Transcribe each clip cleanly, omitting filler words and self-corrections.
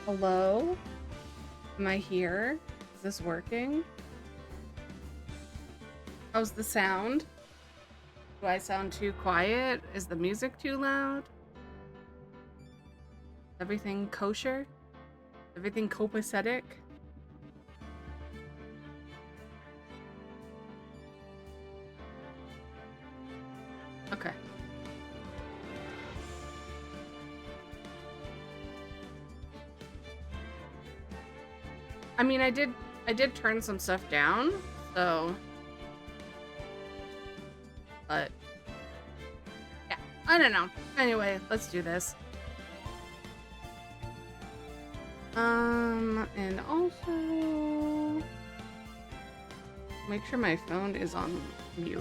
Hello? Am I here? Is this working? How's the sound? Do I sound too quiet? Is the music too loud? Everything kosher? Everything copacetic? Okay. I mean, I did turn some stuff down, so. But yeah, I don't know. Anyway, let's do this. And also make sure my phone is on mute.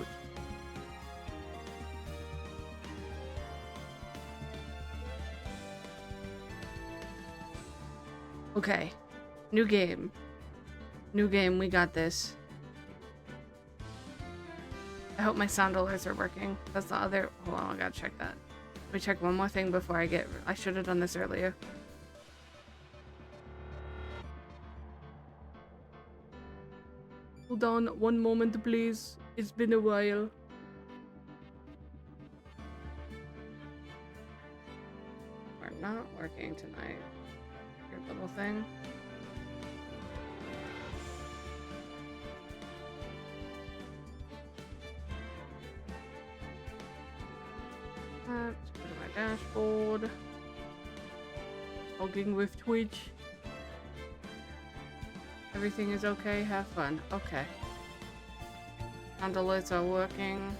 Okay. New game. New game, we got this. I hope my sound alerts are working. That's the other. Hold on, I gotta check that. Let me check one more thing before I should have done this earlier. Hold on one moment, please. It's been a while. We're not working tonight. Your little thing. Let's go to my dashboard. Logging with Twitch. Everything is okay. Have fun. Okay. Sound alerts are working.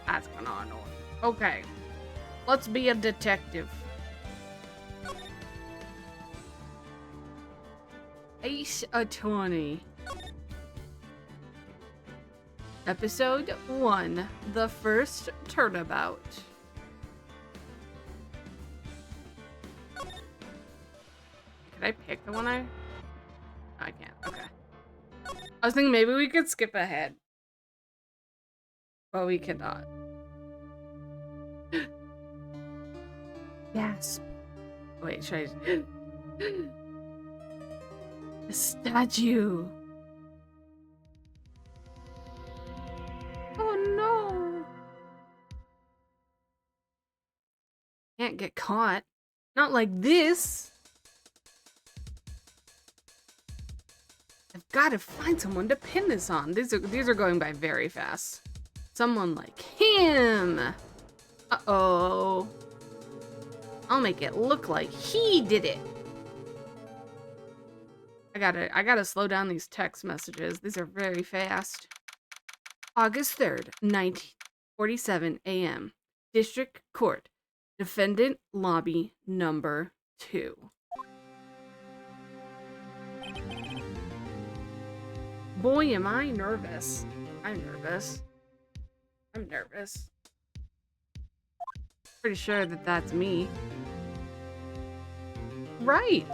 That's gonna annoy. Okay. Let's be a detective. Ace Attorney. Episode 1. The First Turnabout. Can I pick the one I can't. Okay. I was thinking maybe we could skip ahead. But we cannot. Gasp. Wait, should I... A statue. Oh no. Can't get caught. Not like this. I've got to find someone to pin this on. These are going by very fast. Someone like him. Uh-oh. I'll make it look like he did it. I gotta slow down these text messages. These are very fast. August 3rd, 19:47 a.m. District Court. Defendant Lobby Number 2. Boy, am I nervous. I'm nervous. Pretty sure that that's me. Right.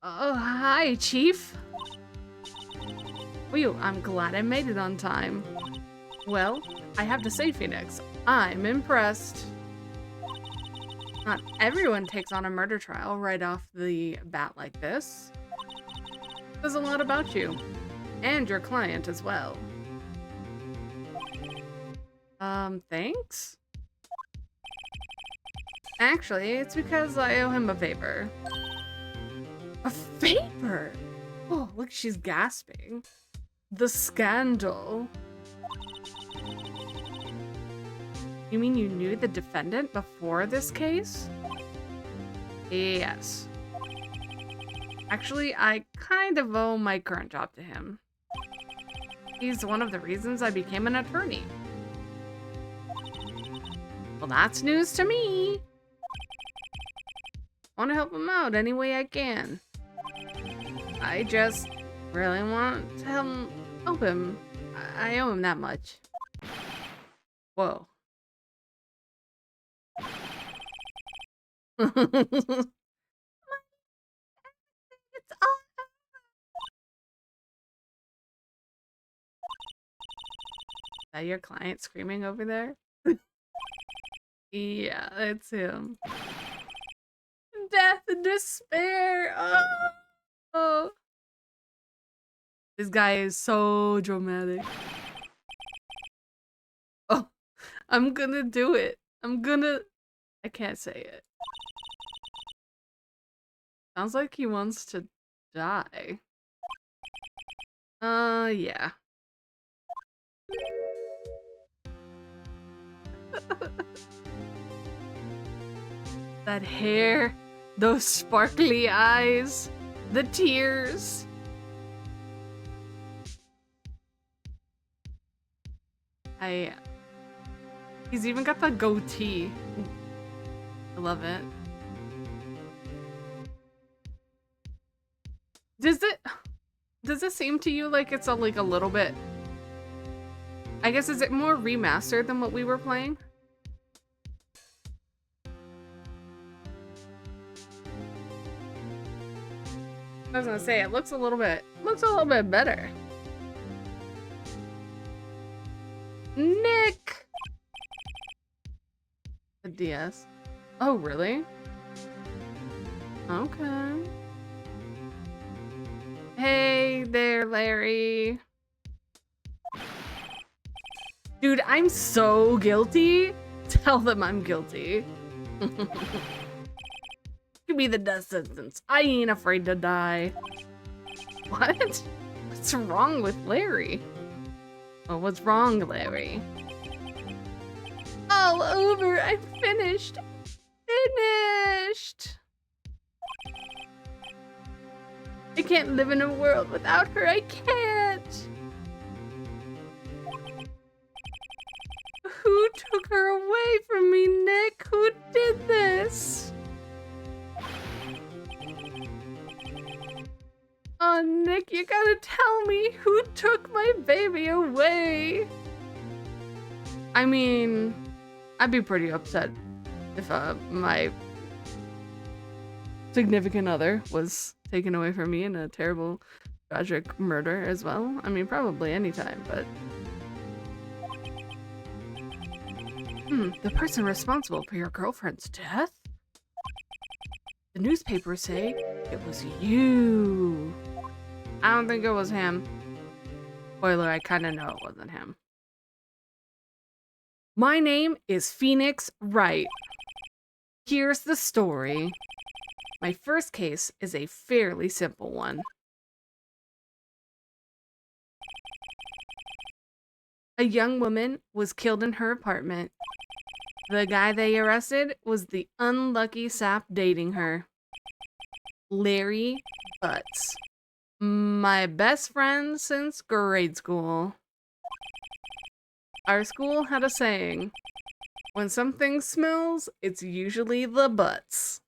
Oh, hi, Chief. Whew, I'm glad I made it on time. Well, I have to say, Phoenix, I'm impressed. Not everyone takes on a murder trial right off the bat like this. Says a lot about you. And your client as well. Thanks? Actually, it's because I owe him a favor. A favor? Oh, look, she's gasping. The scandal. You mean you knew the defendant before this case? Yes. Actually, I kind of owe my current job to him. He's one of the reasons I became an attorney. Well, that's news to me. Want to help him out any way I can. I just really want to help him. I owe him that much. Whoa. It's all that your client screaming over there? Yeah, it's him. Death and despair. Oh. This guy is so dramatic. Oh, I'm gonna do it. I can't say it. Sounds like he wants to die. Yeah. That hair, those sparkly eyes, the tears. He's even got the goatee. I love it. Does it seem to you like it's like a little bit, I guess, is it more remastered than what we were playing? I was gonna say it looks a little bit better. Nick! The DS. Oh, really? Okay. Hey there, Larry. Dude, I'm so guilty. Tell them I'm guilty. Give me the death sentence. I ain't afraid to die. What? What's wrong with Larry? Oh, what's wrong, Larry? All over. I'm finished. Finished. I can't live in a world without her. I can't. Who took her away from me, Nick? Who did this? Oh, Nick, you gotta tell me who took my baby away. I mean, I'd be pretty upset if my significant other was taken away from me in a terrible, tragic murder as well. I mean, probably anytime, but... the person responsible for your girlfriend's death? The newspapers say it was you. I don't think it was him. Spoiler, I kind of know it wasn't him. My name is Phoenix Wright. Here's the story. My first case is a fairly simple one. A young woman was killed in her apartment. The guy they arrested was the unlucky sap dating her. Larry Butts. My best friend since grade school. Our school had a saying, when something smells, it's usually the butts.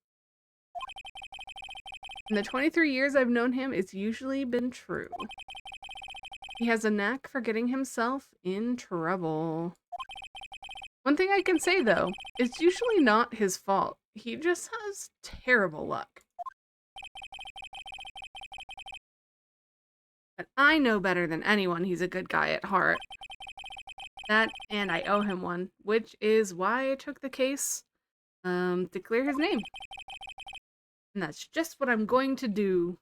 In the 23 years I've known him, it's usually been true. He has a knack for getting himself in trouble. One thing I can say, though, it's usually not his fault. He just has terrible luck. But I know better than anyone he's a good guy at heart. That, and I owe him one, which is why I took the case to clear his name. And that's just what I'm going to do.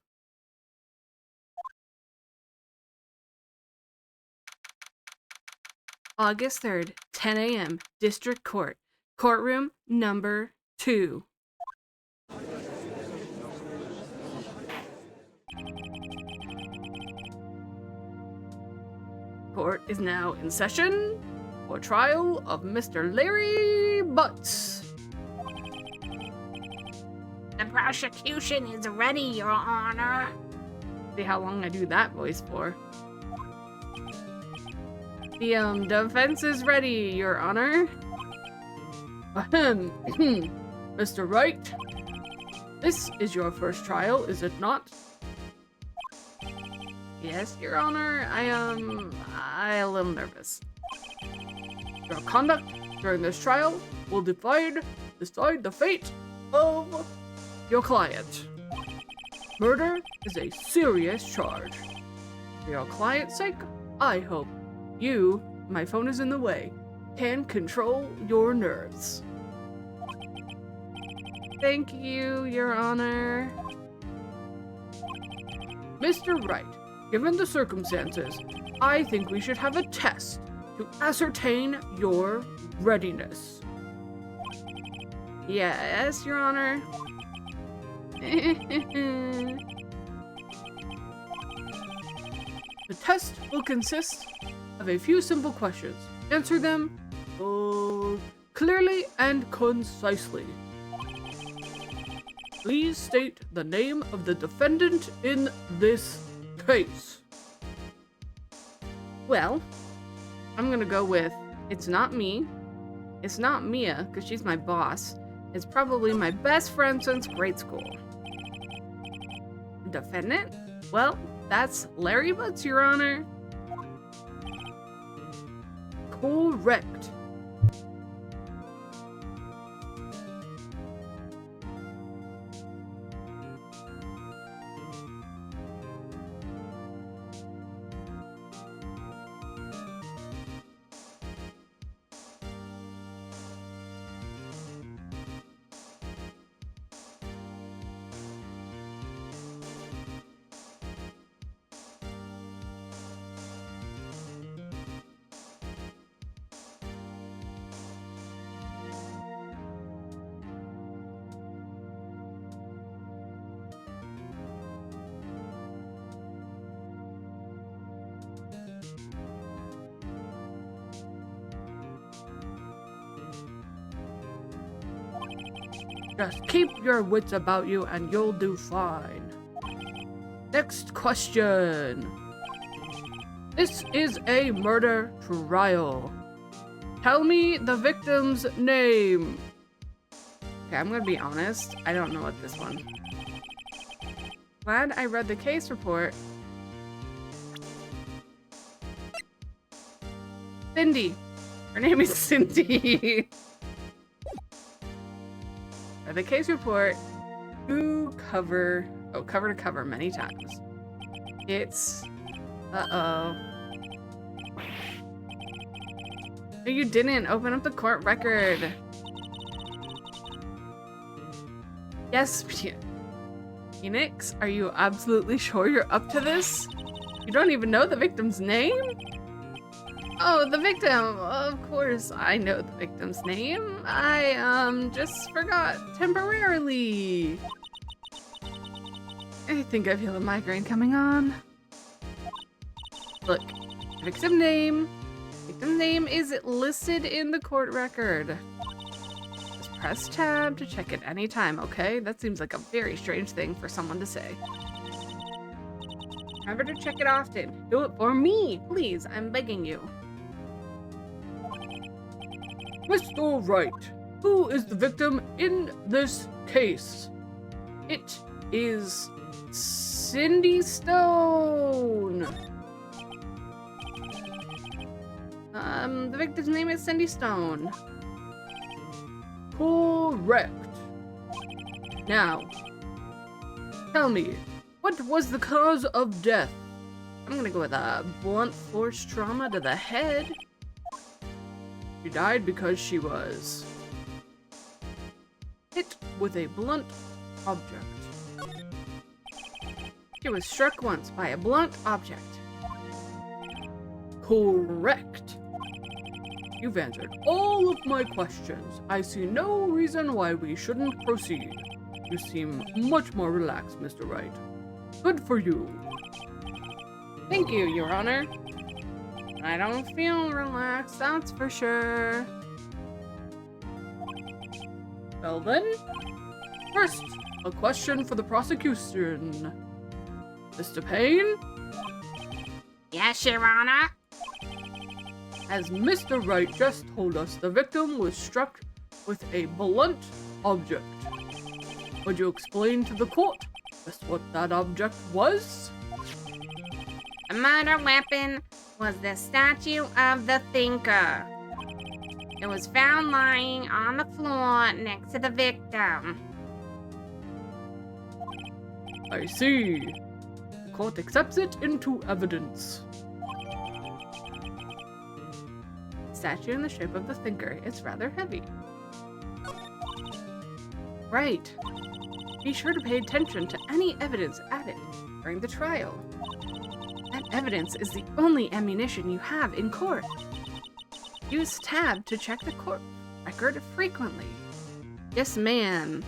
August 3rd, 10 a.m., District Court. Courtroom number 2. Court is now in session for trial of Mr. Larry Butts. The prosecution is ready, Your Honor. See how long I do that voice for. The defense is ready, Your Honor. Ahem. Mr. Wright, this is your first trial, is it not? Yes, Your Honor. I'm a little nervous. Your conduct during this trial will decide the fate of your client. Murder is a serious charge. For your client's sake, I hope you my phone is in the way. Can control your nerves. Thank you, Your Honor. Mr. Wright, given the circumstances, I think we should have a test to ascertain your readiness. Yes, Your Honor. The test will consist of a few simple questions. Answer them clearly and concisely. Please state the name of the defendant in this case. Well, I'm gonna go with, it's not me. It's not Mia, because she's my boss. It's probably my best friend since grade school. Defendant? Well, that's Larry Butts, Your Honor. Correct. Just keep your wits about you and you'll do fine. Next question. This is a murder trial. Tell me the victim's name. Okay, I'm gonna be honest. I don't know what this one. Glad I read the case report. Cindy. Her name is Cindy. The case report, cover to cover many times. It's, no, you didn't open up the court record. Yes, Phoenix, are you absolutely sure you're up to this? You don't even know the victim's name? Oh, the victim! Of course, I know the victim's name. I, just forgot temporarily. I think I feel a migraine coming on. Look, victim's name is listed in the court record. Just press tab to check it anytime, okay? That seems like a very strange thing for someone to say. Remember to check it often. Do it for me, please, I'm begging you. Mr. Wright, who is the victim in this case? It is Cindy Stone. The victim's name is Cindy Stone. Correct. Now, tell me, what was the cause of death? I'm gonna go with a blunt force trauma to the head. She died because she was hit with a blunt object. She was struck once by a blunt object. Correct. You've answered all of my questions. I see no reason why we shouldn't proceed. You seem much more relaxed, Mr. Wright. Good for you. Thank you, Your Honor. I don't feel relaxed, that's for sure. Well then, first, a question for the prosecution. Mr. Payne? Yes, Your Honor. As Mr. Wright just told us, the victim was struck with a blunt object. Would you explain to the court just what that object was? The murder weapon was the statue of the Thinker. It was found lying on the floor next to the victim. I see. The court accepts it into evidence. statue in the shape of the thinker. It's rather heavy. Right. Be sure to pay attention to any evidence added during the trial. That evidence is the only ammunition you have in court. Use tab to check the court record frequently. Yes, ma'am.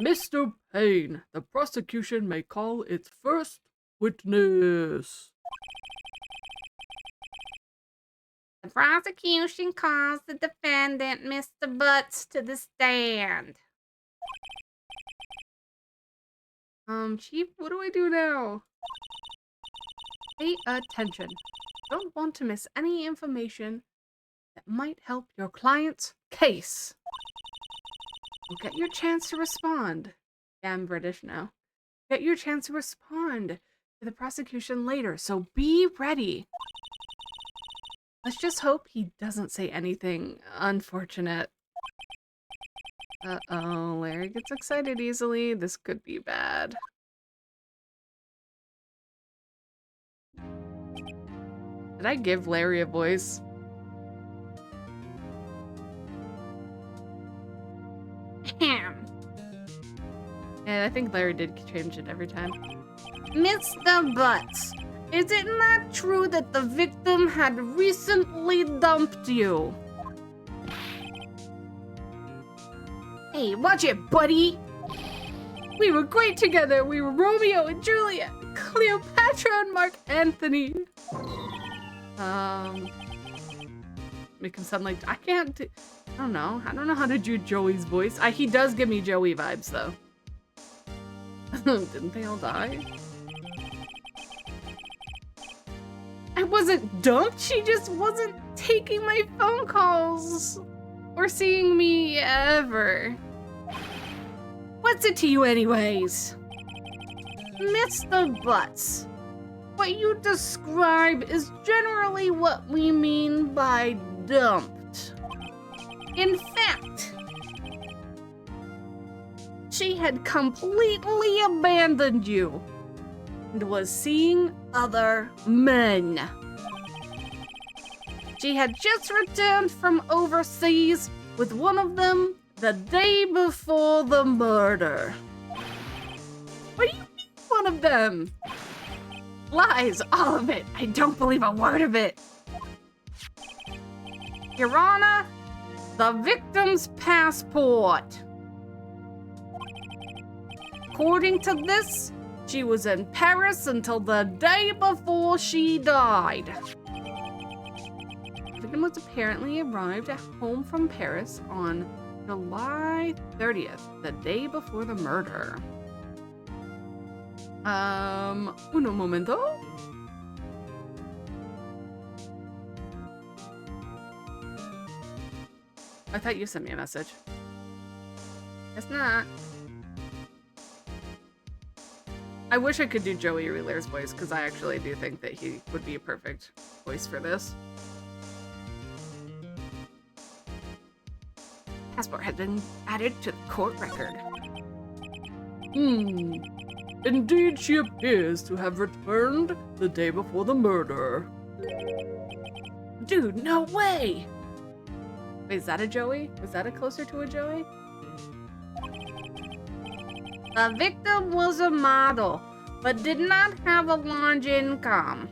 Mr. Payne, the prosecution may call its first witness. The prosecution calls the defendant, Mr. Butts, to the stand. Chief, what do I do now? Pay attention. Don't want to miss any information that might help your client's case. You'll get your chance to respond. Yeah, I'm British now. Get your chance to respond to the prosecution later, so be ready. Let's just hope he doesn't say anything unfortunate. Uh-oh, Larry gets excited easily. This could be bad. Did I give Larry a voice? Yeah, I think Larry did change it every time. Mr. Butts, is it not true that the victim had recently dumped you? Hey, watch it, buddy! We were great together. We were Romeo and Juliet, Cleopatra and Mark Anthony. Make him sound like I can't do, I don't know. I don't know how to do Joey's voice. He does give me Joey vibes though. Didn't they all die? I wasn't dumped. She just wasn't taking my phone calls or seeing me ever. What's it to you anyways? Mr. Butts, what you describe is generally what we mean by dumped. In fact, she had completely abandoned you and was seeing other men. She had just returned from overseas with one of them the day before the murder. What do you mean, one of them? Lies, all of it. I don't believe a word of it. Your Honor, the victim's passport. According to this, she was in Paris until the day before she died. The victim was apparently arrived at home from Paris on July 30th, the day before the murder. Uno momento. I thought you sent me a message. It's not. I wish I could do Joey Wheeler's voice, because I actually do think that he would be a perfect voice for this. Passport had been added to the court record. Indeed, she appears to have returned the day before the murder. Dude, no way! Wait, is that a Joey? Was that a closer to a Joey? The victim was a model, but did not have a large income.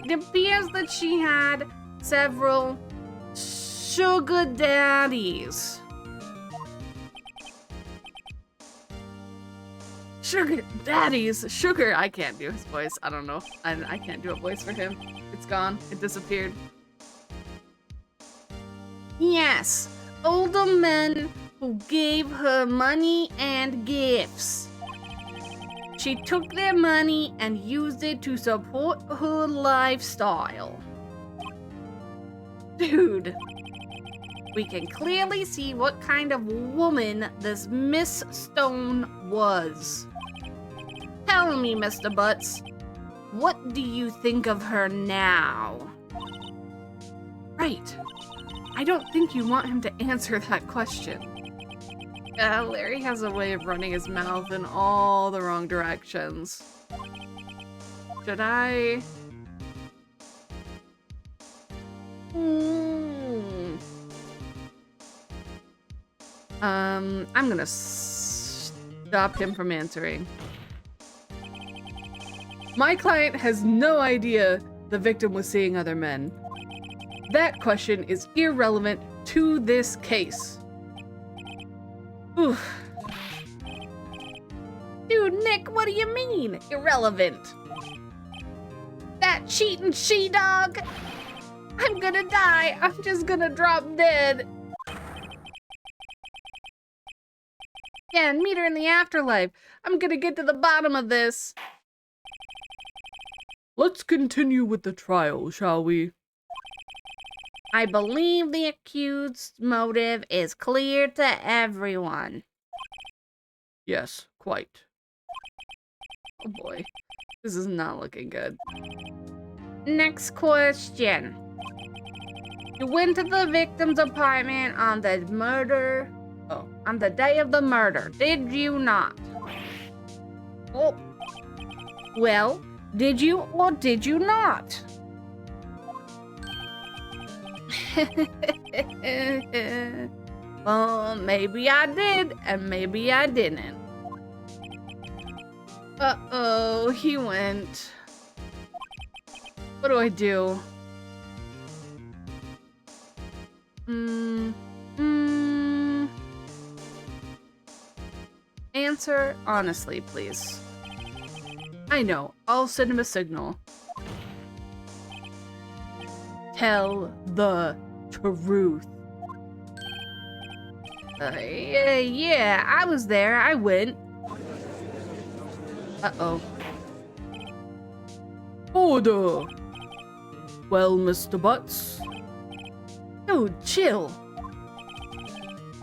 It appears that she had several sugar daddies. Sugar daddies! Sugar! I can't do his voice. I don't know. I can't do a voice for him. It's gone. It disappeared. Yes, older men who gave her money and gifts. She took their money and used it to support her lifestyle. Dude. We can clearly see what kind of woman this Miss Stone was. Tell me, Mr. Butts, what do you think of her now? Right. I don't think you want him to answer that question. Larry has a way of running his mouth in all the wrong directions. Should I I'm gonna stop him from answering. My client has no idea the victim was seeing other men. That question is irrelevant to this case. Oof. Dude, Nick, what do you mean, irrelevant? That cheating she-dog? I'm gonna die. I'm just gonna drop dead. Yeah, and meet her in the afterlife. I'm gonna get to the bottom of this. Let's continue with the trial, shall we? I believe the accused's motive is clear to everyone. Yes, quite. Oh boy, this is not looking good. Next question. You went to the victim's apartment on the on the day of the murder, did you not? Oh. Well, did you or did you not? Well, maybe I did, and maybe I didn't. Uh-oh, he went. What do I do? Answer honestly, please. I know, I'll send him a signal. Tell the truth. Yeah, I was there. I went. Uh-oh. Order! Well, Mr. Butts? Dude, chill.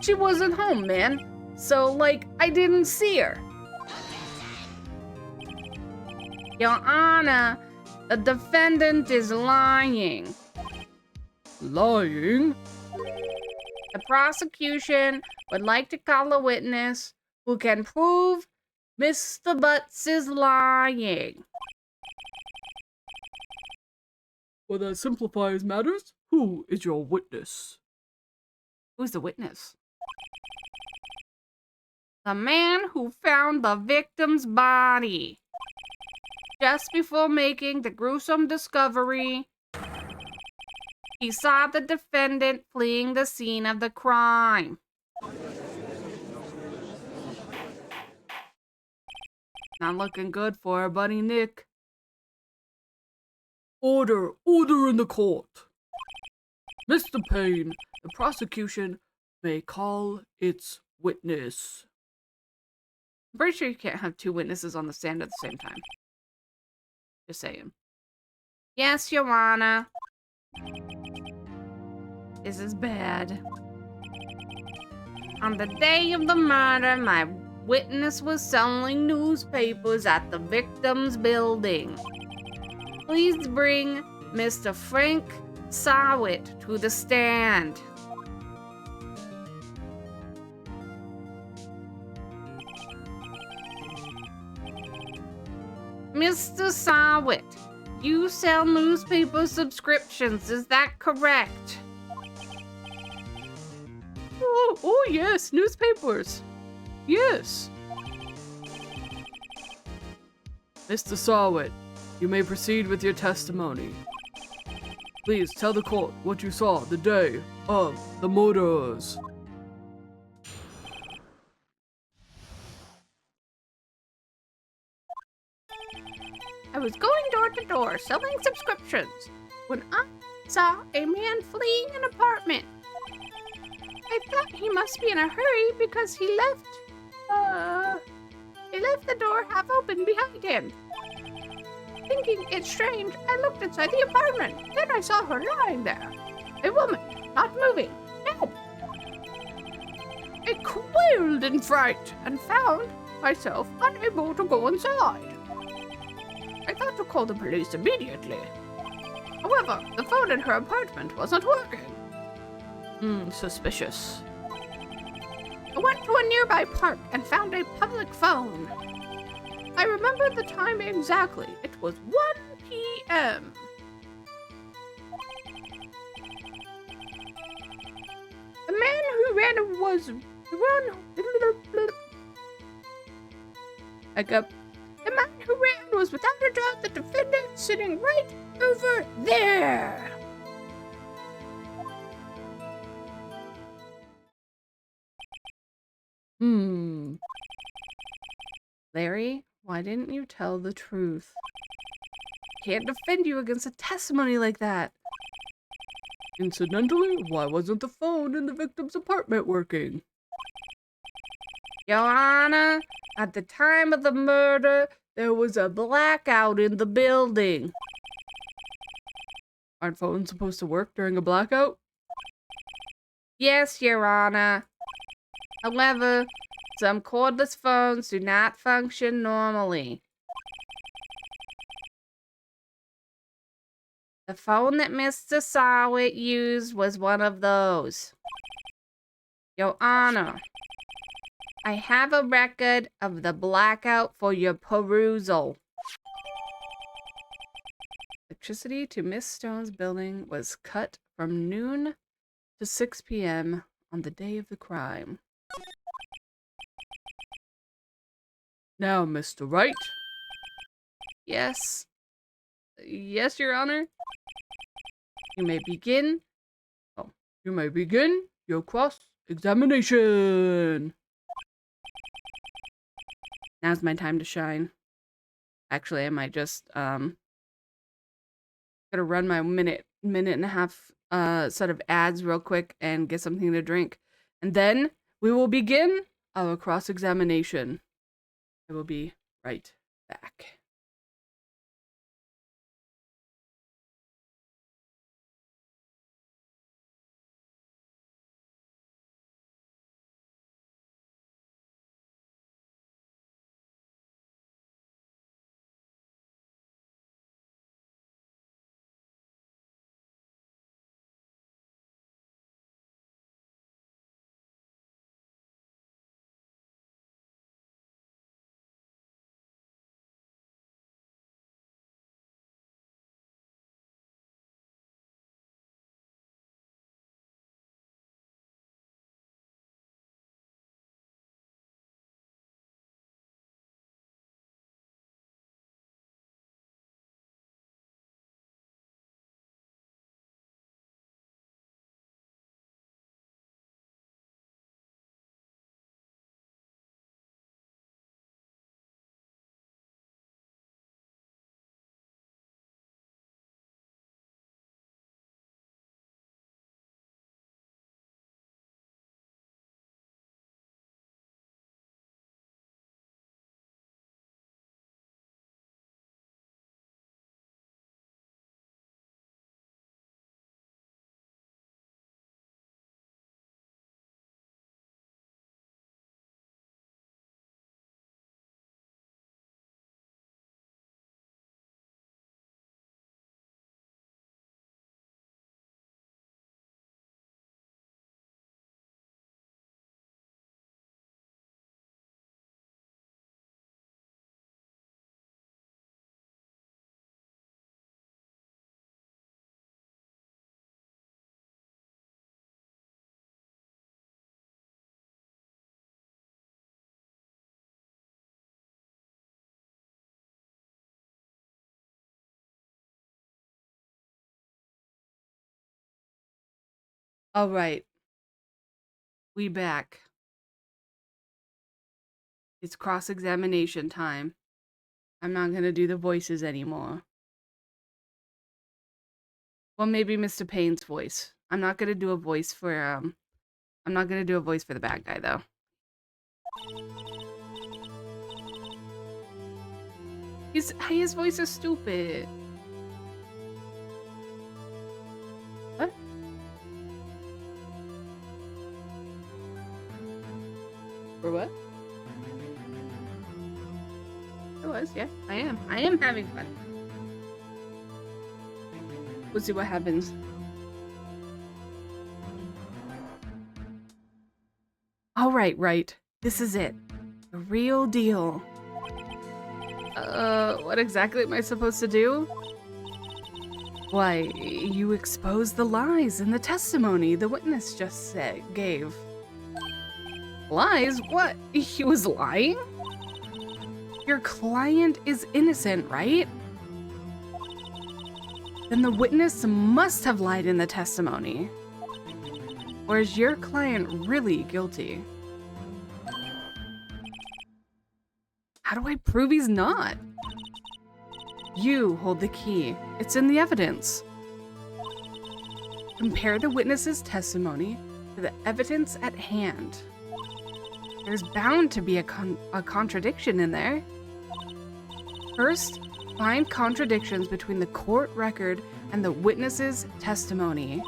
She wasn't home, man. So, like, I didn't see her. Your Honor, the defendant is lying. Lying? The prosecution would like to call a witness who can prove Mr. Butts is lying. Well, that simplifies matters. Who is your witness? Who's the witness? The man who found the victim's body. Just before making the gruesome discovery, he saw the defendant fleeing the scene of the crime. Not looking good for our buddy Nick. Order! Order in the court! Mr. Payne, the prosecution may call its witness. I'm pretty sure you can't have two witnesses on the stand at the same time. Just saying. Yes, Your Honor. This is bad. On the day of the murder, my witness was selling newspapers at the victim's building. Please bring Mr. Frank Sawit to the stand. Mr. Sawit, you sell newspaper subscriptions, is that correct? Oh yes, newspapers. Yes. Mr. Sawit, you may proceed with your testimony. Please tell the court what you saw the day of the murders. I was going door to door selling subscriptions when I saw a man fleeing an apartment. I thought he must be in a hurry because he left the door half open behind him. Thinking it strange, I looked inside the apartment. Then I saw her lying there. A woman, not moving, dead. I quailed in fright and found myself unable to go inside. I thought to call the police immediately. However, the phone in her apartment wasn't working. Suspicious. I went to a nearby park and found a public phone. I remember the time exactly. It was 1 p.m. The man who ran was... Back up. The man who ran was without a doubt the defendant sitting right over there. Larry, why didn't you tell the truth? Can't defend you against a testimony like that. Incidentally, why wasn't the phone in the victim's apartment working? Your Honor, at the time of the murder, there was a blackout in the building. Aren't phones supposed to work during a blackout? Yes, Your Honor. However, some cordless phones do not function normally. The phone that Mr. Sawit used was one of those. Your Honor, I have a record of the blackout for your perusal. Electricity to Miss Stone's building was cut from noon to 6 p.m. on the day of the crime. Now, Mr. Wright. Yes. Yes, Your Honor. You may begin. Oh, you may begin your cross-examination. Now's my time to shine. Actually, I might just gonna run my minute and a half set of ads real quick and get something to drink, and then we will begin our cross-examination. I will be right back. All right. We back. It's cross-examination time. I'm not gonna do the voices anymore. Well, maybe Mr. Payne's voice. I'm not gonna do a voice for, I'm not gonna do a voice for the bad guy, though. His voice is stupid. What? For what? It was, yeah. I am. I am having fun. We'll see what happens. All right, Wright. This is it. The real deal. What exactly am I supposed to do? Why, you exposed the lies in the testimony the witness just gave. Lies? What? He was lying? Your client is innocent, right? Then the witness must have lied in the testimony. Or is your client really guilty? How do I prove he's not? You hold the key. It's in the evidence. Compare the witness's testimony to the evidence at hand. There's bound to be a contradiction in there. First, find contradictions between the court record and the witness's testimony.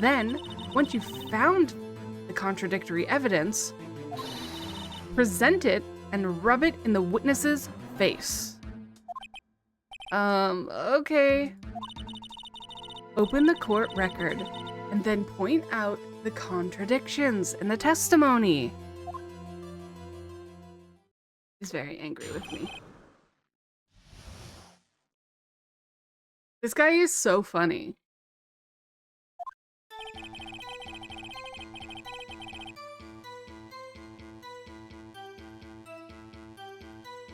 Then, once you've found the contradictory evidence, present it and rub it in the witness's face. Okay. Open the court record and then point out the contradictions in the testimony. He's very angry with me. This guy is so funny.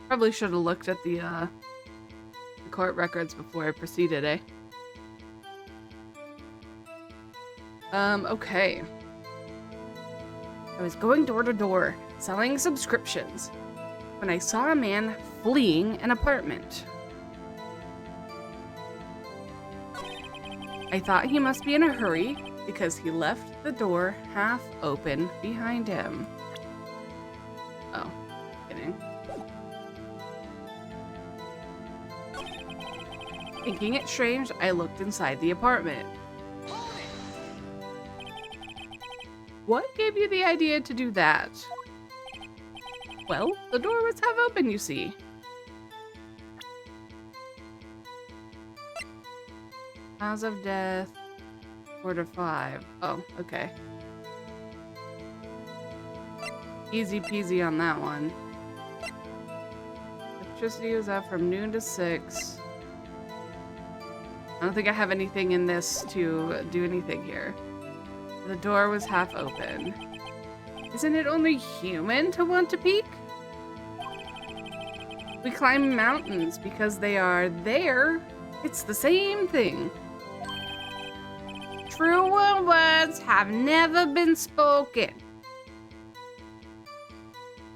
Probably should have looked at the court records before I proceeded, eh? Okay. I was going door to door, selling subscriptions, when I saw a man fleeing an apartment. I thought he must be in a hurry because he left the door half open behind him. Oh, kidding. Thinking it strange, I looked inside the apartment. What gave you the idea to do that? Well, the door was half open, you see. Cause of death, 4 to 5. Oh, okay. Easy peasy on that one. Electricity was out from noon to 6. I don't think I have anything in this to do anything here. The door was half open. Isn't it only human to want to peek? We climb mountains because they are there. It's the same thing. Truer words have never been spoken.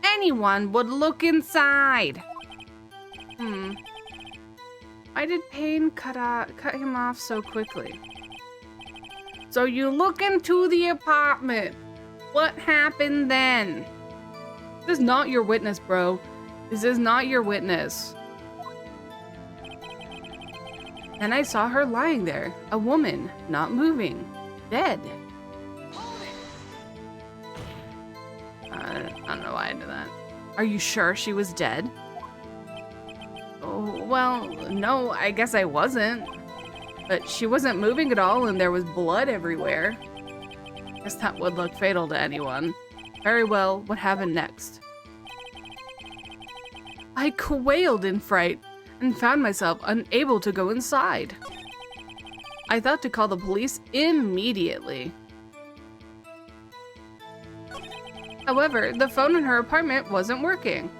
Anyone would look inside. Why did Payne cut him off so quickly? So you look into the apartment. What happened then? This is not your witness, bro. This is not your witness. Then I saw her lying there, a woman, not moving, dead. I don't know why I did that. Are you sure she was dead? Oh, well, no, I guess I wasn't. But she wasn't moving at all and there was blood everywhere. Guess that would look fatal to anyone. Very well, what happened next? I quailed in fright and found myself unable to go inside. I thought to call the police immediately. However, the phone in her apartment wasn't working.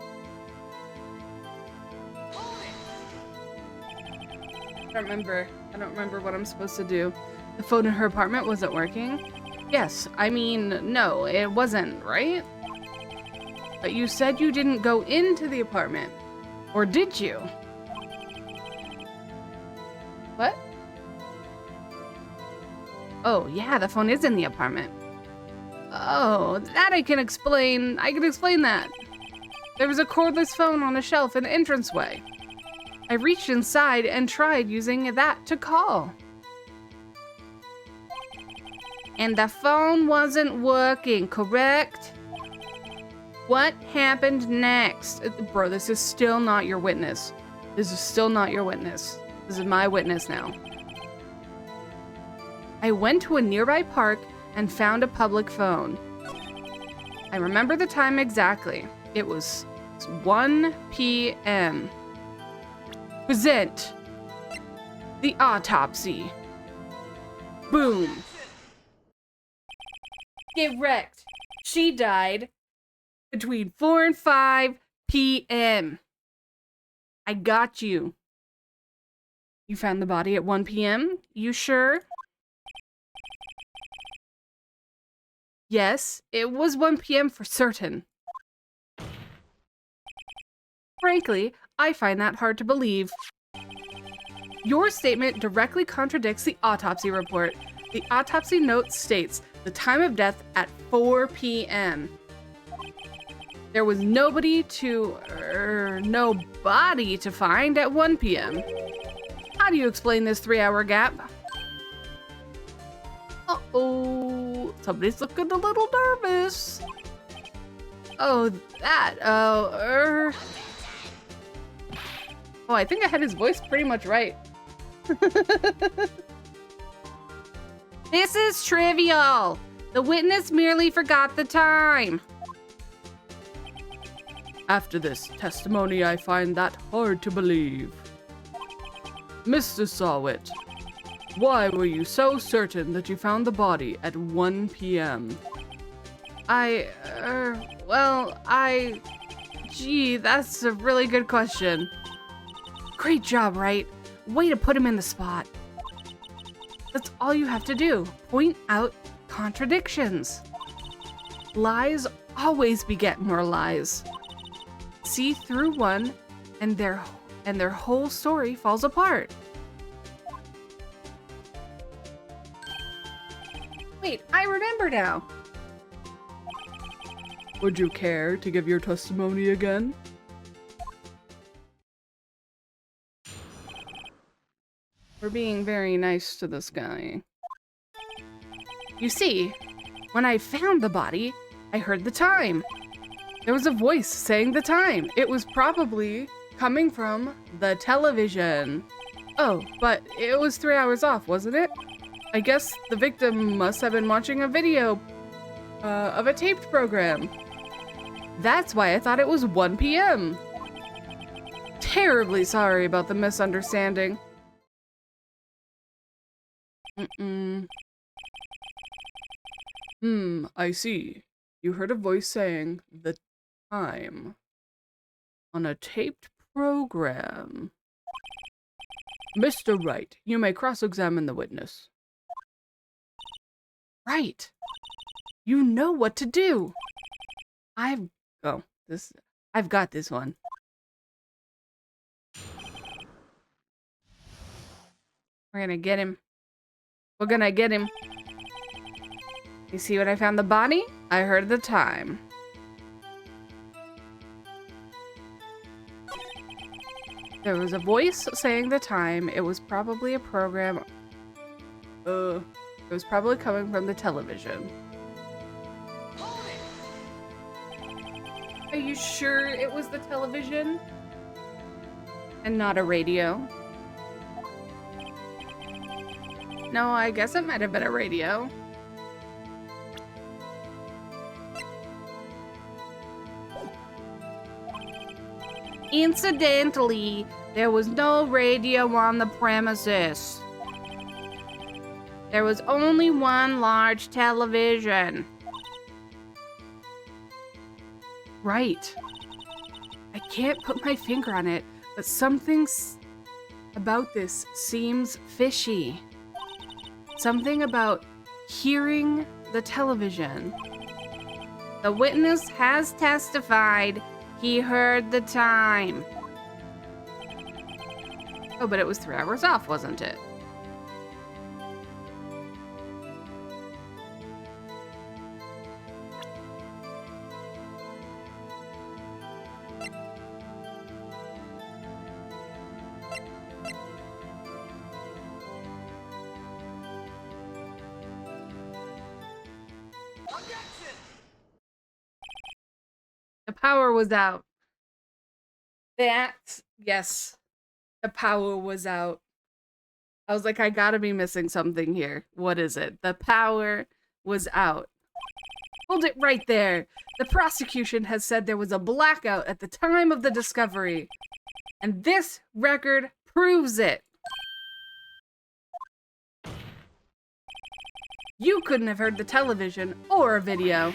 I don't remember what I'm supposed to do. The phone in her apartment wasn't working? Yes, I mean, no, it wasn't, right? But you said you didn't go into the apartment. Or did you? What? Oh, yeah, the phone is in the apartment. Oh, that I can explain. I can explain that. There was a cordless phone on a shelf in the entranceway. I reached inside and tried using that to call. And the phone wasn't working, correct? What happened next? Bro, this is still not your witness. This is still not your witness. This is my witness now. I went to a nearby park and found a public phone. I remember the time exactly. It was 1 p.m. Present. The autopsy. Boom. Get wrecked. She died between 4 and 5 p.m. I got you. You found the body at 1 p.m.? You sure? Yes, it was 1 p.m. for certain. Frankly, I find that hard to believe. Your statement directly contradicts the autopsy report. The autopsy note states the time of death at 4 p.m. There was no body to find at 1 p.m. How do you explain this 3-hour gap? Uh-oh, somebody's looking a little nervous. Oh, oh, I think I had his voice pretty much right. This is trivial. The witness merely forgot the time. After this testimony, I find that hard to believe. Mr. Sawit, why were you so certain that you found the body at 1 p.m.? Gee, that's a really good question. Great job, Wright. Way to put him in the spot. That's all you have to do. Point out contradictions. Lies always beget more lies. See through one, and their whole story falls apart. Wait, I remember now. Would you care to give your testimony again? We're being very nice to this guy. You see, when I found the body, I heard the time. There was a voice saying the time. It was probably coming from the television. Oh, but it was 3 hours off, wasn't it? I guess the victim must have been watching a video of a taped program. That's why I thought it was 1 p.m. Terribly sorry about the misunderstanding. I see. You heard a voice saying the time on a taped program. Mr. Wright, you may cross-examine the witness. Right. You know what to do. I've got this one. We're gonna get him. We're gonna get him. You see when I found the body? I heard the time. There was a voice saying the time. It was probably a program. It was probably coming from the television. Are you sure it was the television? And not a radio? No, I guess it might have been a radio. Incidentally, there was no radio on the premises. There was only one large television. Right. I can't put my finger on it, but something about this seems fishy. Something about hearing the television. The witness has testified he heard the time. Oh, but it was 3 hours off, wasn't it? The power was out. Yes. The power was out. I was like, I gotta be missing something here. What is it? The power was out. Hold it right there. The prosecution has said there was a blackout at the time of the discovery. And this record proves it. You couldn't have heard the television or a video.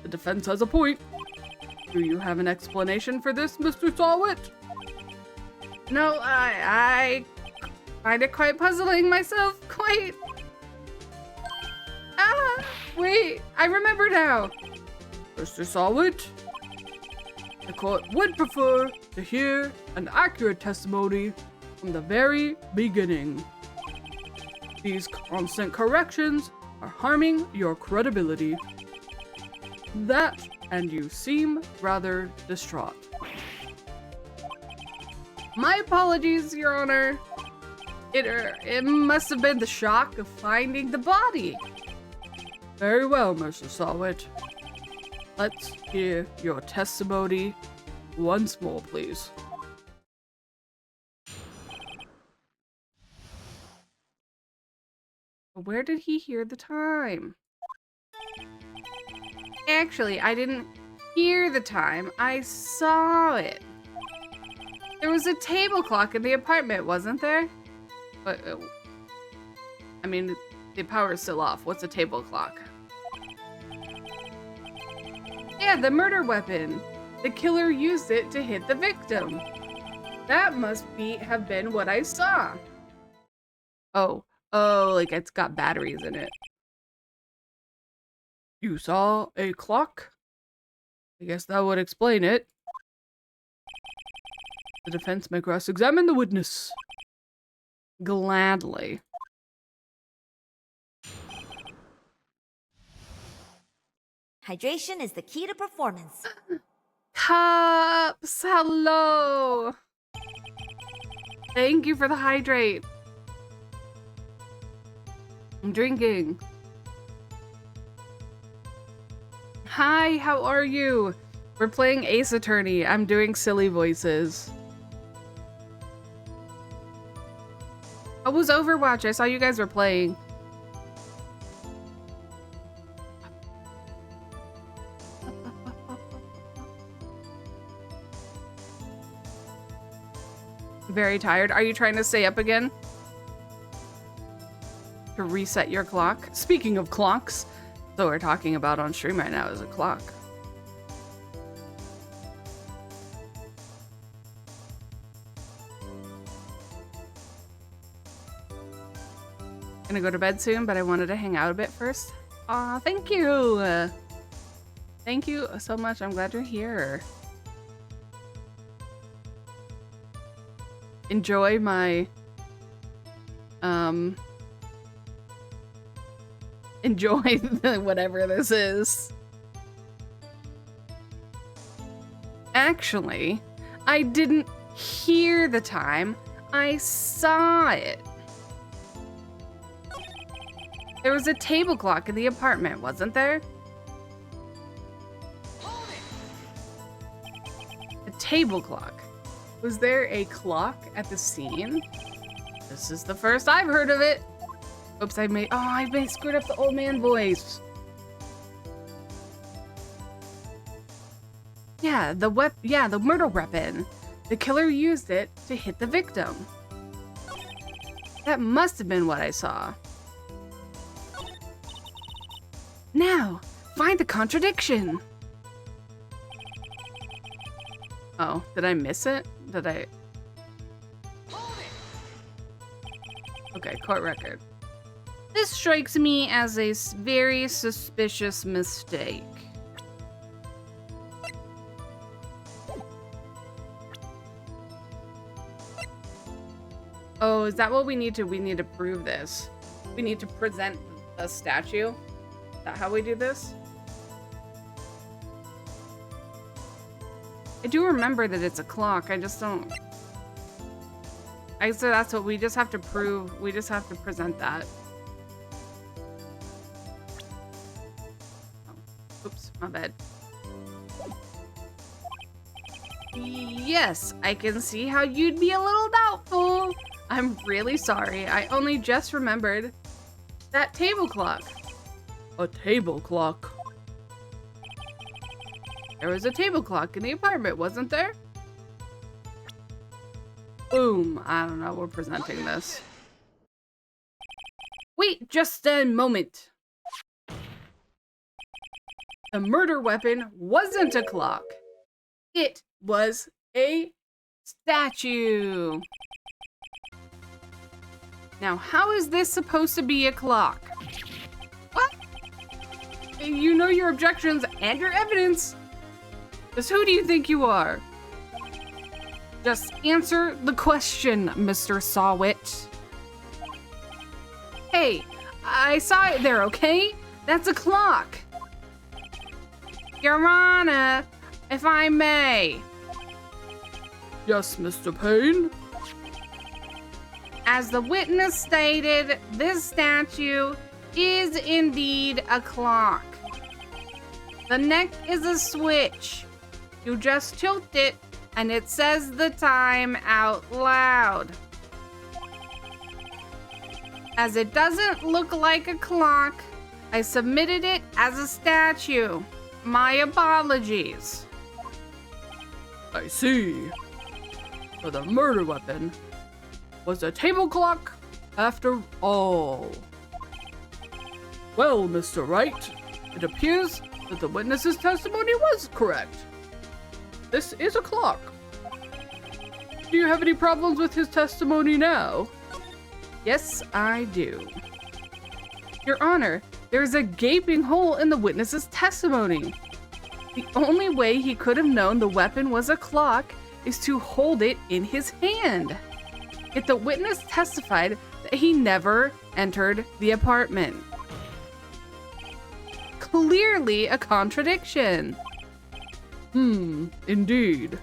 The defense has a point. Do you have an explanation for this, Mr. Sawit? No, I find it quite puzzling myself, quite. Wait, I remember now. Mr. Sawit, the court would prefer to hear an accurate testimony from the very beginning. These constant corrections are harming your credibility. That, and you seem rather distraught. My apologies, Your Honor. It must have been the shock of finding the body. Very well, Mr. Sawit. Let's hear your testimony once more, please. Where did he hear the time? Actually, I didn't hear the time. I saw it. There was a table clock in the apartment, wasn't there? But, I mean, the power is still off. What's a table clock? Yeah, the murder weapon. The killer used it to hit the victim. That must have been what I saw. Oh, like it's got batteries in it. You saw a clock? I guess that would explain it. The defense may cross-examine the witness. Gladly. Hydration is the key to performance. Cups, hello. Thank you for the hydrate. I'm drinking. Hi, how are you? We're playing Ace Attorney. I'm doing silly voices. How was Overwatch? I saw you guys were playing. Very tired. Are you trying to stay up again? To reset your clock? Speaking of clocks, so we're talking about on stream right now is a clock. Gonna go to bed soon, but I wanted to hang out a bit first. Aw, thank you! Thank you so much. I'm glad you're here. Enjoy my, enjoy whatever this is. Actually, I didn't hear the time. I saw it. There was a table clock in the apartment, wasn't there? A table clock. Was there a clock at the scene? This is the first I've heard of it. Oops, I screwed up the old man voice. Yeah, the murder weapon. The killer used it to hit the victim. That must have been what I saw. Now, find the contradiction. Oh, did I miss it? Okay, court record. This strikes me as a very suspicious mistake. Oh, is that what we need to prove this? We need to present a statue? Is that how we do this? I do remember that it's a clock, I just don't... So that's what we just have to prove. We just have to present that. Oh, oops, my bad. Yes, I can see how you'd be a little doubtful. I'm really sorry. I only just remembered that table clock. A table clock? There was a table clock in the apartment, wasn't there? Boom. I don't know. We're presenting this. Wait just a moment. The murder weapon wasn't a clock. It was a statue. Now, how is this supposed to be a clock? What? You know your objections and your evidence. Just who do you think you are? Just answer the question, Mr. Sawit. Hey, I saw it there, okay? That's a clock. Your Honor, if I may. Yes, Mr. Payne. As the witness stated, this statue is indeed a clock. The neck is a switch. You just tilt it and it says the time out loud. As it doesn't look like a clock, I submitted it as a statue. My apologies. I see. So the murder weapon was a table clock after all. Well, Mr. Wright, it appears that the witness's testimony was correct. This is a clock. Do you have any problems with his testimony now? Yes, I do. Your Honor, there is a gaping hole in the witness's testimony. The only way he could have known the weapon was a clock is to hold it in his hand. Yet the witness testified that he never entered the apartment. Clearly a contradiction. Indeed.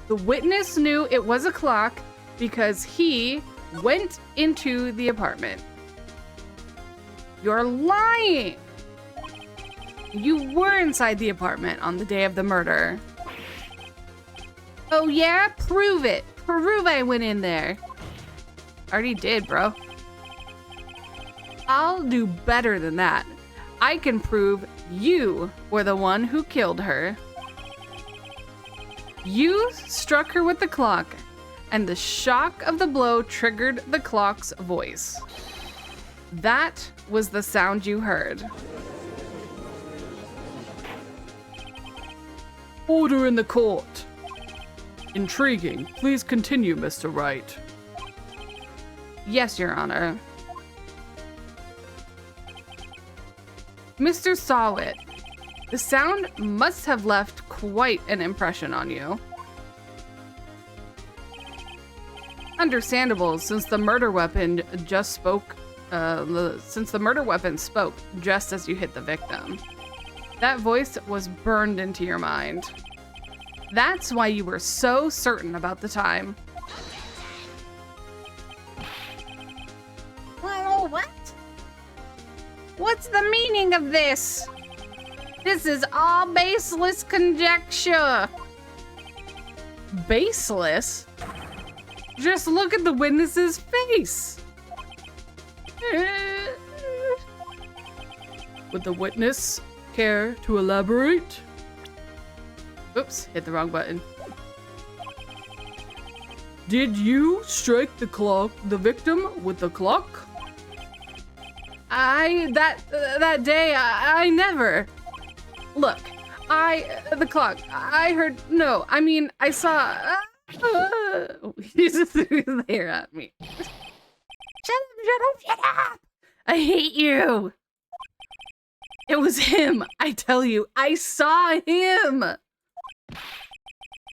The witness knew it was a clock because he went into the apartment. You're lying! You were inside the apartment on the day of the murder. Oh yeah? Prove it. Prove I went in there. Already did, bro. I'll do better than that. I can prove you were the one who killed her. You struck her with the clock, and the shock of the blow triggered the clock's voice. That was the sound you heard. Order in the court. Intriguing. Please continue, Mr. Wright. Yes, Your Honor. Mr. Sawit, the sound must have left quite an impression on you. Understandable, since the murder weapon spoke just as you hit the victim. That voice was burned into your mind. That's why you were so certain about the time. Well, what? What's the meaning of this? This is all baseless conjecture. Baseless? Just look at the witness's face. Would the witness care to elaborate? Oops, hit the wrong button. Did you strike the victim with the clock? That day, I never. Look, the clock, I heard, no, I mean, I saw, he just threw his hair at me. Shut up! I hate you! It was him, I tell you, I saw him!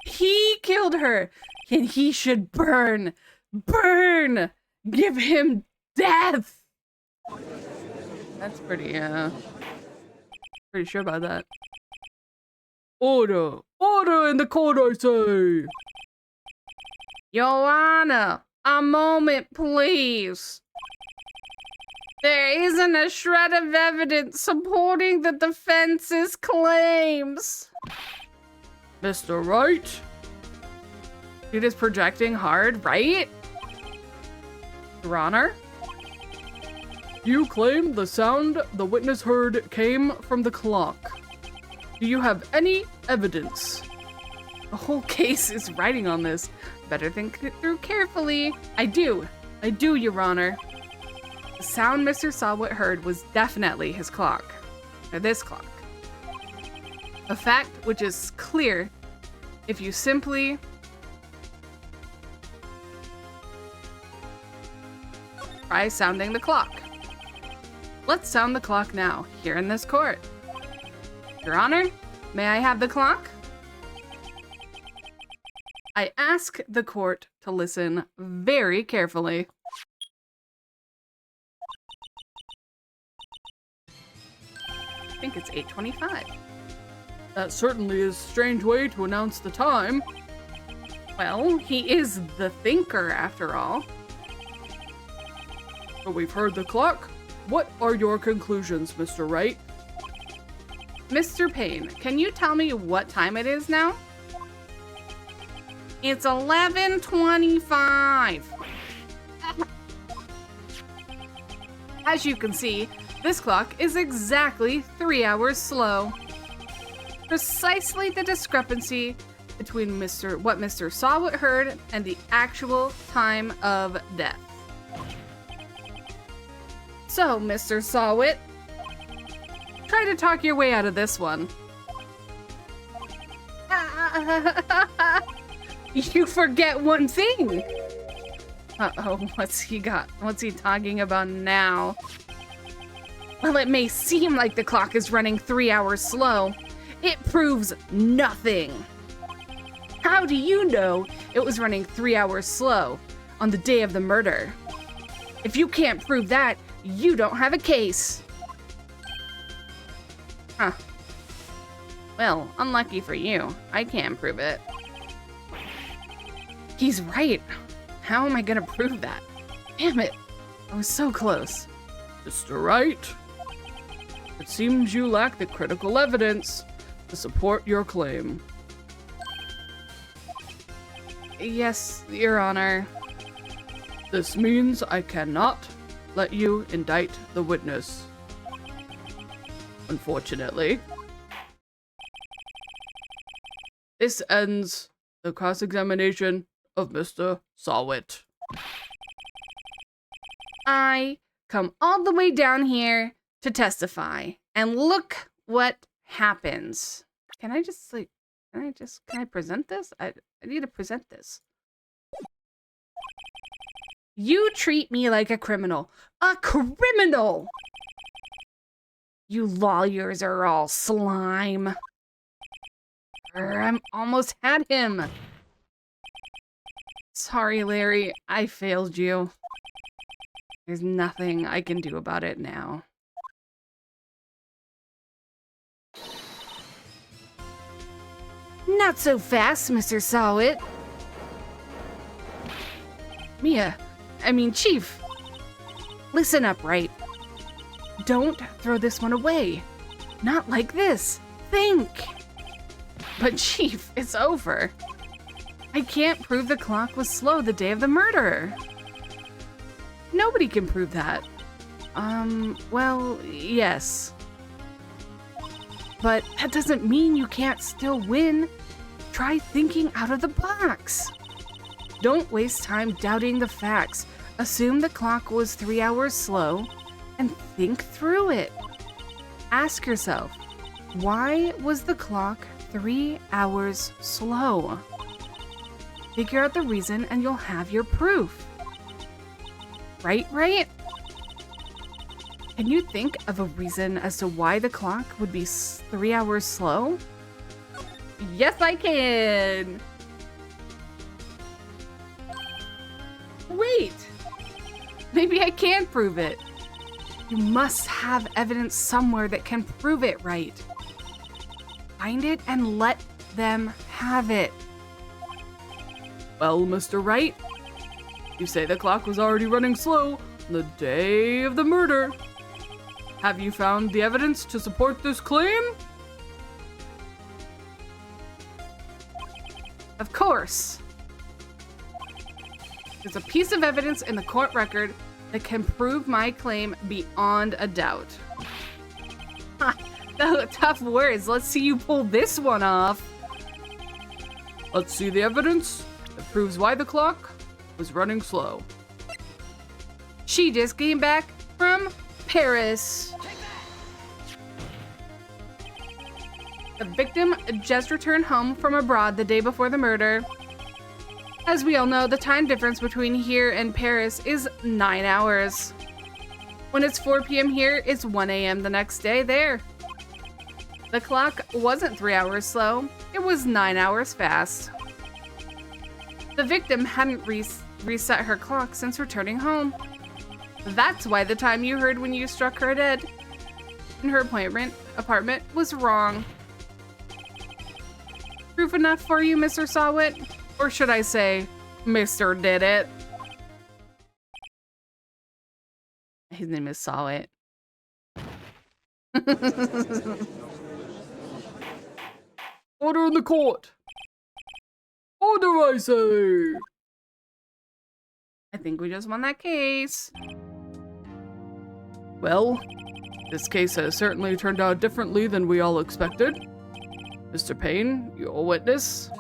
He killed her, and he should burn! Burn! Give him death! That's pretty sure about that. Order! Order in the court, I say! Your Honor, a moment, please. There isn't a shred of evidence supporting the defense's claims. Mr. Wright? Dude is projecting hard, right? Your Honor? You claim the sound the witness heard came from the clock. Do you have any evidence? The whole case is riding on this. Better think it through carefully. I do, Your Honor. The sound Mr. Sawit heard was definitely his clock. Or this clock. A fact which is clear if you simply try sounding the clock. Let's sound the clock now, here in this court. Your Honor, may I have the clock? I ask the court to listen very carefully. I think it's 8:25. That certainly is a strange way to announce the time. Well, he is the thinker, after all. So we've heard the clock. What are your conclusions, Mr. Wright? Mr. Payne, can you tell me what time it is now? It's 11:25. As you can see, this clock is exactly 3 hours slow. Precisely the discrepancy between what Mr. Sawit heard and the actual time of death. So, Mr. Sawit, try to talk your way out of this one. You forget one thing. Uh-oh, what's he got? What's he talking about now? Well, it may seem like the clock is running 3 hours slow. It proves nothing. How do you know it was running 3 hours slow on the day of the murder? If you can't prove that, you don't have a case. Huh. Well, unlucky for you. I can't prove it. He's right. How am I gonna prove that? Damn it. I was so close. Mr. Wright, it seems you lack the critical evidence to support your claim. Yes, Your Honor. This means I cannot let you indict the witness. Unfortunately. This ends the cross-examination of Mr. Sawit. I come all the way down here to testify, and look what happens. Can I present this? I need to present this. You treat me like a criminal. A criminal! You lawyers are all slime. I almost had him. Sorry, Larry. I failed you. There's nothing I can do about it now. Not so fast, Mr. Sawit. Chief. Listen up, Wright. Don't throw this one away. Not like this. Think. But Chief, it's over. I can't prove the clock was slow the day of the murder. Nobody can prove that. Well, yes. But that doesn't mean you can't still win. Try thinking out of the box. Don't waste time doubting the facts. Assume the clock was 3 hours slow and think through it. Ask yourself, why was the clock 3 hours slow? Figure out the reason and you'll have your proof. Right? Can you think of a reason as to why the clock would be 3 hours slow? Yes, I can! Wait! Maybe I can prove it. You must have evidence somewhere that can prove it, right? Find it and let them have it. Well, Mr. Wright, you say the clock was already running slow on the day of the murder. Have you found the evidence to support this claim? Of course. There's a piece of evidence in the court record that can prove my claim beyond a doubt. Ha, tough words. Let's see you pull this one off. Let's see the evidence that proves why the clock was running slow. She just came back from Paris. The victim just returned home from abroad the day before the murder. As we all know, the time difference between here and Paris is 9 hours. When it's 4 p.m. here, it's 1 a.m. the next day there. The clock wasn't 3 hours slow, it was 9 hours fast. The victim hadn't reset her clock since returning home. That's why the time you heard when you struck her dead in her apartment was wrong. Proof enough for you, Mr. Sawit? Or should I say, Mr. Did It? His name is Sawit. Order in the court. Order, I say. I think we just won that case. Well, this case has certainly turned out differently than we all expected. Mr. Payne, your witness.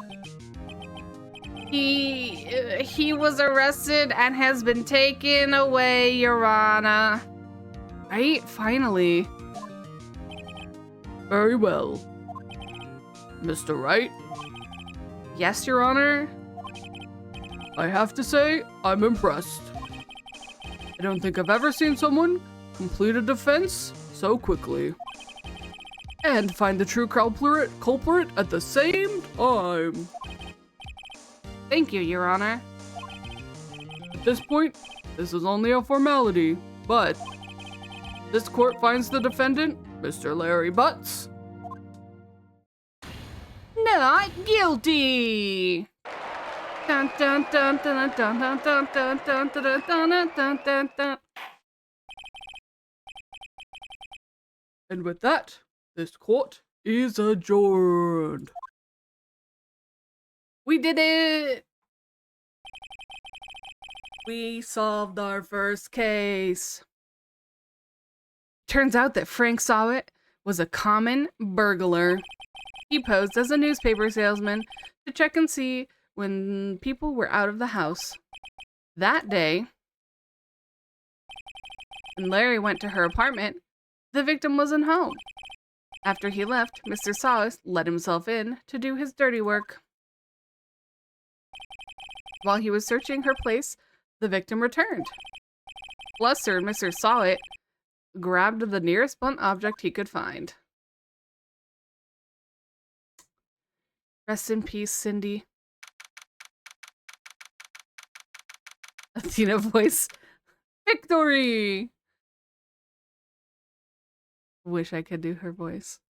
He was arrested and has been taken away, Your Honor. Right? Finally. Very well. Mr. Wright? Yes, Your Honor? I have to say, I'm impressed. I don't think I've ever seen someone complete a defense so quickly. And find the true culprit at the same time. Thank you, Your Honor. At this point, this is only a formality, but this court finds the defendant, Mr. Larry Butts, not guilty. Dun, dun, dun, dun, dun, dun, dun, dun, dun, dun, dun, dun, dun, dun. And with that, this court is adjourned. We did it! We solved our first case. Turns out that Frank Sawit was a common burglar. He posed as a newspaper salesman to check and see when people were out of the house. That day, when Larry went to her apartment, the victim wasn't home. After he left, Mr. Sawit let himself in to do his dirty work. While he was searching her place, the victim returned. Flustered, Mr. Sawit grabbed the nearest blunt object he could find. Rest in peace, Cindy. Athena voice. Victory! Wish I could do her voice.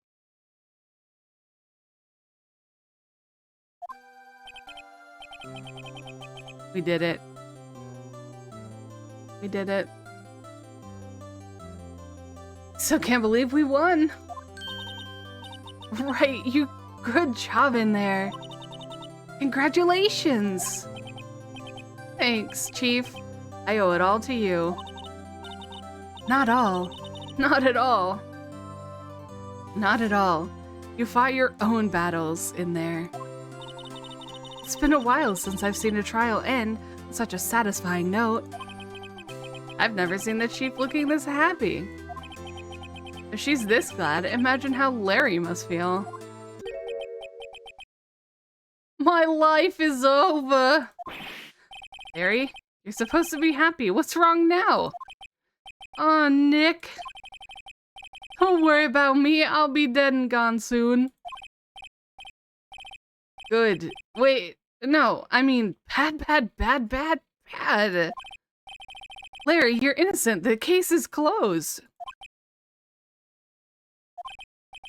We did it. We did it. So can't believe we won. Right, you good job in there. Congratulations. Thanks, Chief. I owe it all to you. Not all. Not at all. Not at all. You fought your own battles in there. It's been a while since I've seen a trial end on such a satisfying note. I've never seen the Chief looking this happy. If she's this glad, imagine how Larry must feel. My life is over! Larry, you're supposed to be happy. What's wrong now? Aw, Nick. Don't worry about me. I'll be dead and gone soon. Good. Wait, no, I mean bad. Larry, you're innocent. The case is closed.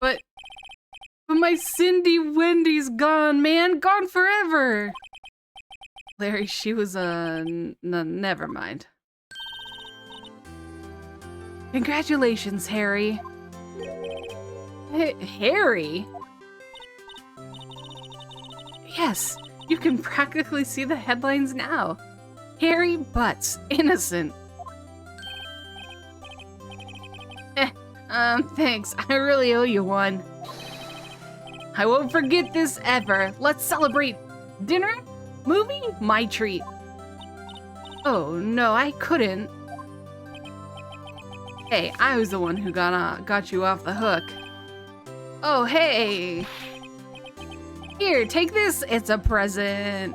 But my Cindy Wendy's gone, man. Gone forever. Larry, she was, never mind. Congratulations, Harry. Harry? Yes, you can practically see the headlines now. Harry Butts, innocent. Thanks. I really owe you one. I won't forget this ever. Let's celebrate Dinner? Movie? My treat. Oh, no, I couldn't. Hey, I was the one who got you off the hook. Oh, hey. Here, take this. It's a present.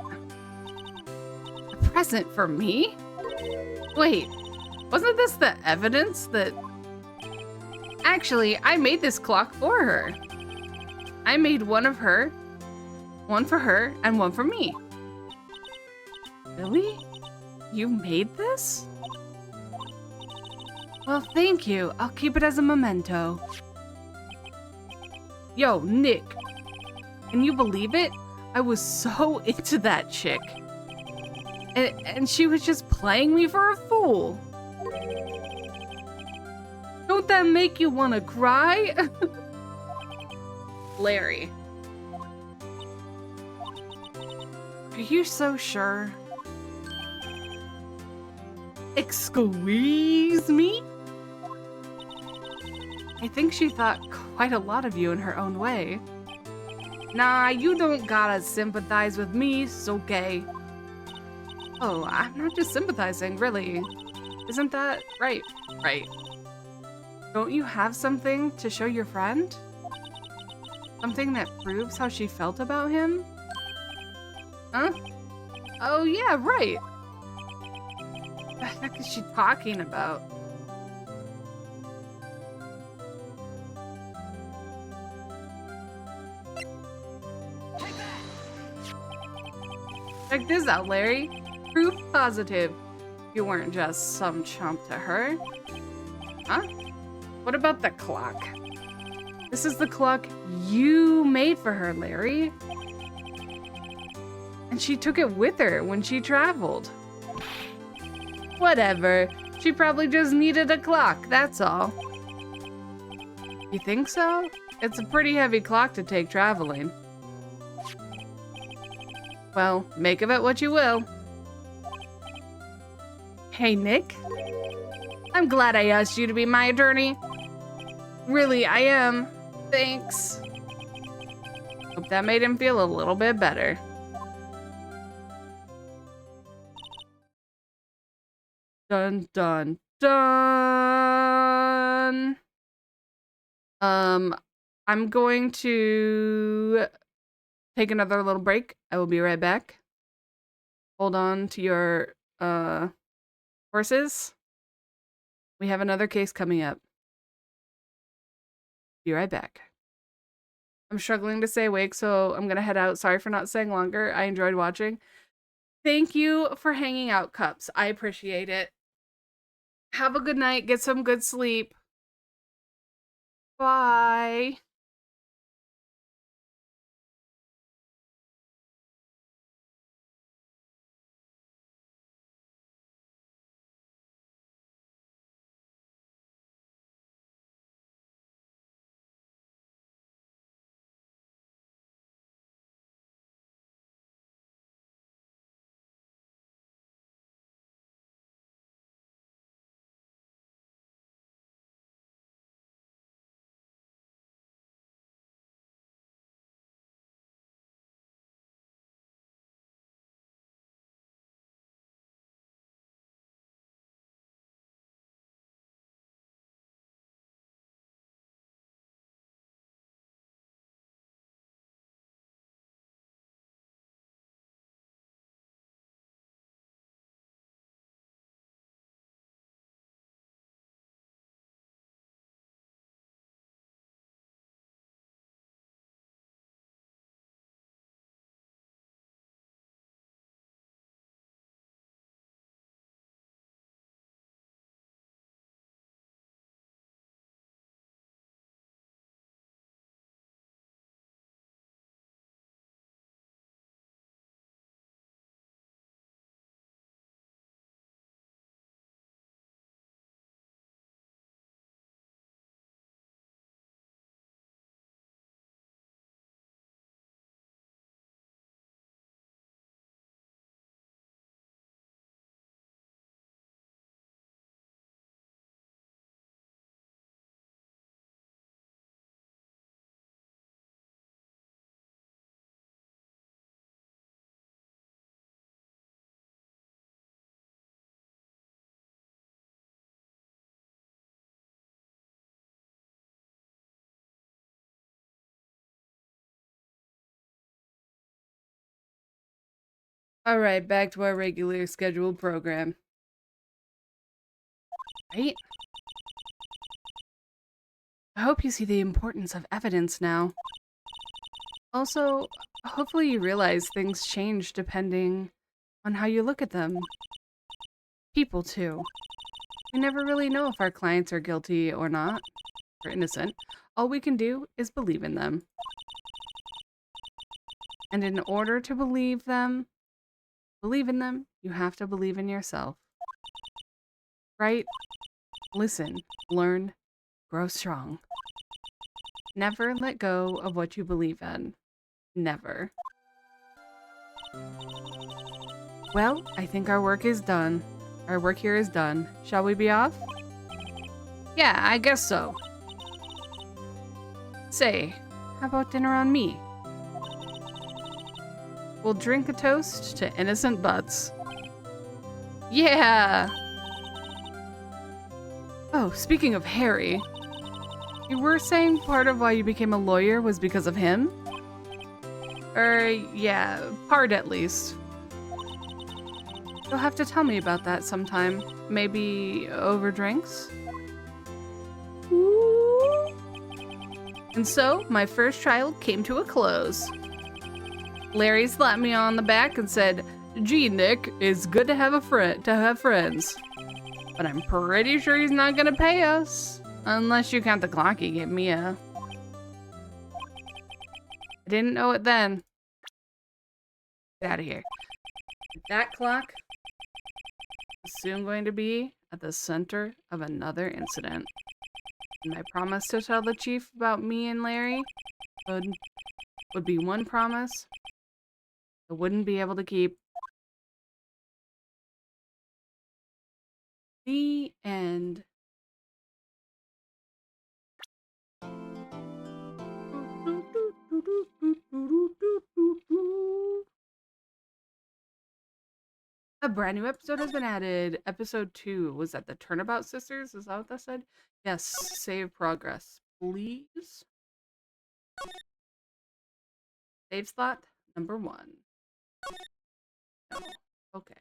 A present for me? Wait, wasn't this the evidence that... Actually, I made this clock for her. I made one of her, one for her, and one for me. Really? You made this? Well, thank you. I'll keep it as a memento. Yo, Nick. Can you believe it? I was so into that chick. And she was just playing me for a fool. Don't that make you want to cry? Larry. Are you so sure? Excuse me? I think she thought quite a lot of you in her own way. Nah, you don't gotta sympathize with me, it's okay. Oh, I'm not just sympathizing, really. Isn't that right? Right. Don't you have something to show your friend? Something that proves how she felt about him? Huh? Oh yeah, right. What the heck is she talking about? Check this out, Larry. Proof positive. You weren't just some chump to her. Huh? What about the clock? This is the clock you made for her, Larry. And she took it with her when she traveled. Whatever. She probably just needed a clock, that's all. You think so? It's a pretty heavy clock to take traveling. Well, make of it what you will. Hey, Nick. I'm glad I asked you to be my attorney. Really, I am. Thanks. Hope that made him feel a little bit better. Dun, dun, dun. I'm going to take another little break. I will be right back. Hold on to your horses. We have another case coming up. Be right back. I'm struggling to stay awake, so I'm gonna head out. Sorry for not staying longer. I enjoyed watching. Thank you for hanging out, Cups. I appreciate it. Have a good night. Get some good sleep. Bye. Alright, back to our regular scheduled program. Right? I hope you see the importance of evidence now. Also, hopefully you realize things change depending on how you look at them. People, too. We never really know if our clients are guilty or not, or innocent. All we can do is believe in them. And in order to believe in them, you have to believe in yourself. Right? Listen, learn, grow strong. Never let go of what you believe in. Never. Well, I think our work is done. Our work here is done. Shall we be off? Yeah, I guess so. Say, how about dinner on me? We'll drink a toast to innocent butts. Yeah! Oh, speaking of Harry, you were saying part of why you became a lawyer was because of him? Yeah, part at least. You'll have to tell me about that sometime. Maybe over drinks? And so, my first trial came to a close. Larry slapped me on the back and said, "Gee, Nick, it's good to have friends. But I'm pretty sure he's not gonna pay us. Unless you count the clock he gave me I didn't know it then. Get out of here. That clock is soon going to be at the center of another incident. And my promise to tell the chief about me and Larry would be one promise I wouldn't be able to keep. The end. A brand new episode has been added. Episode 2 was that the Turnabout Sisters. Is that what that said? Yes. Save progress, please. Save slot number 1. No. Okay.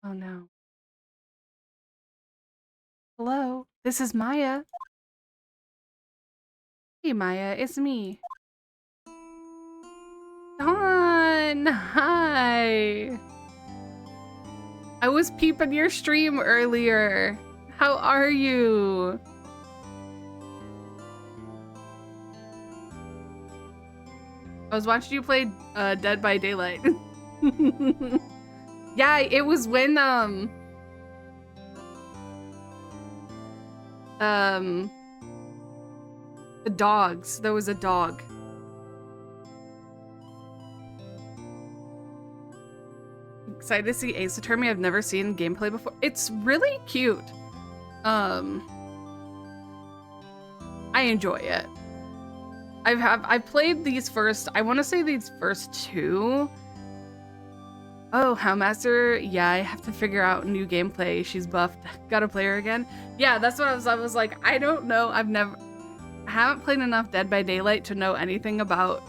Oh no. Hello, this is Maya. Hey Maya, it's me. Dawn, hi. I was peeping your stream earlier. How are you? I was watching you play Dead by Daylight. Yeah, it was when the dogs. There was a dog. Excited to see Ace Attorney. I've never seen gameplay before. It's really cute. I enjoy it. I've played these first, I want to say these first 2. Oh, Houndmaster. Yeah, I have to figure out new gameplay. She's buffed. Gotta play her again. Yeah, that's what I was like, I don't know. I haven't played enough Dead by Daylight to know anything about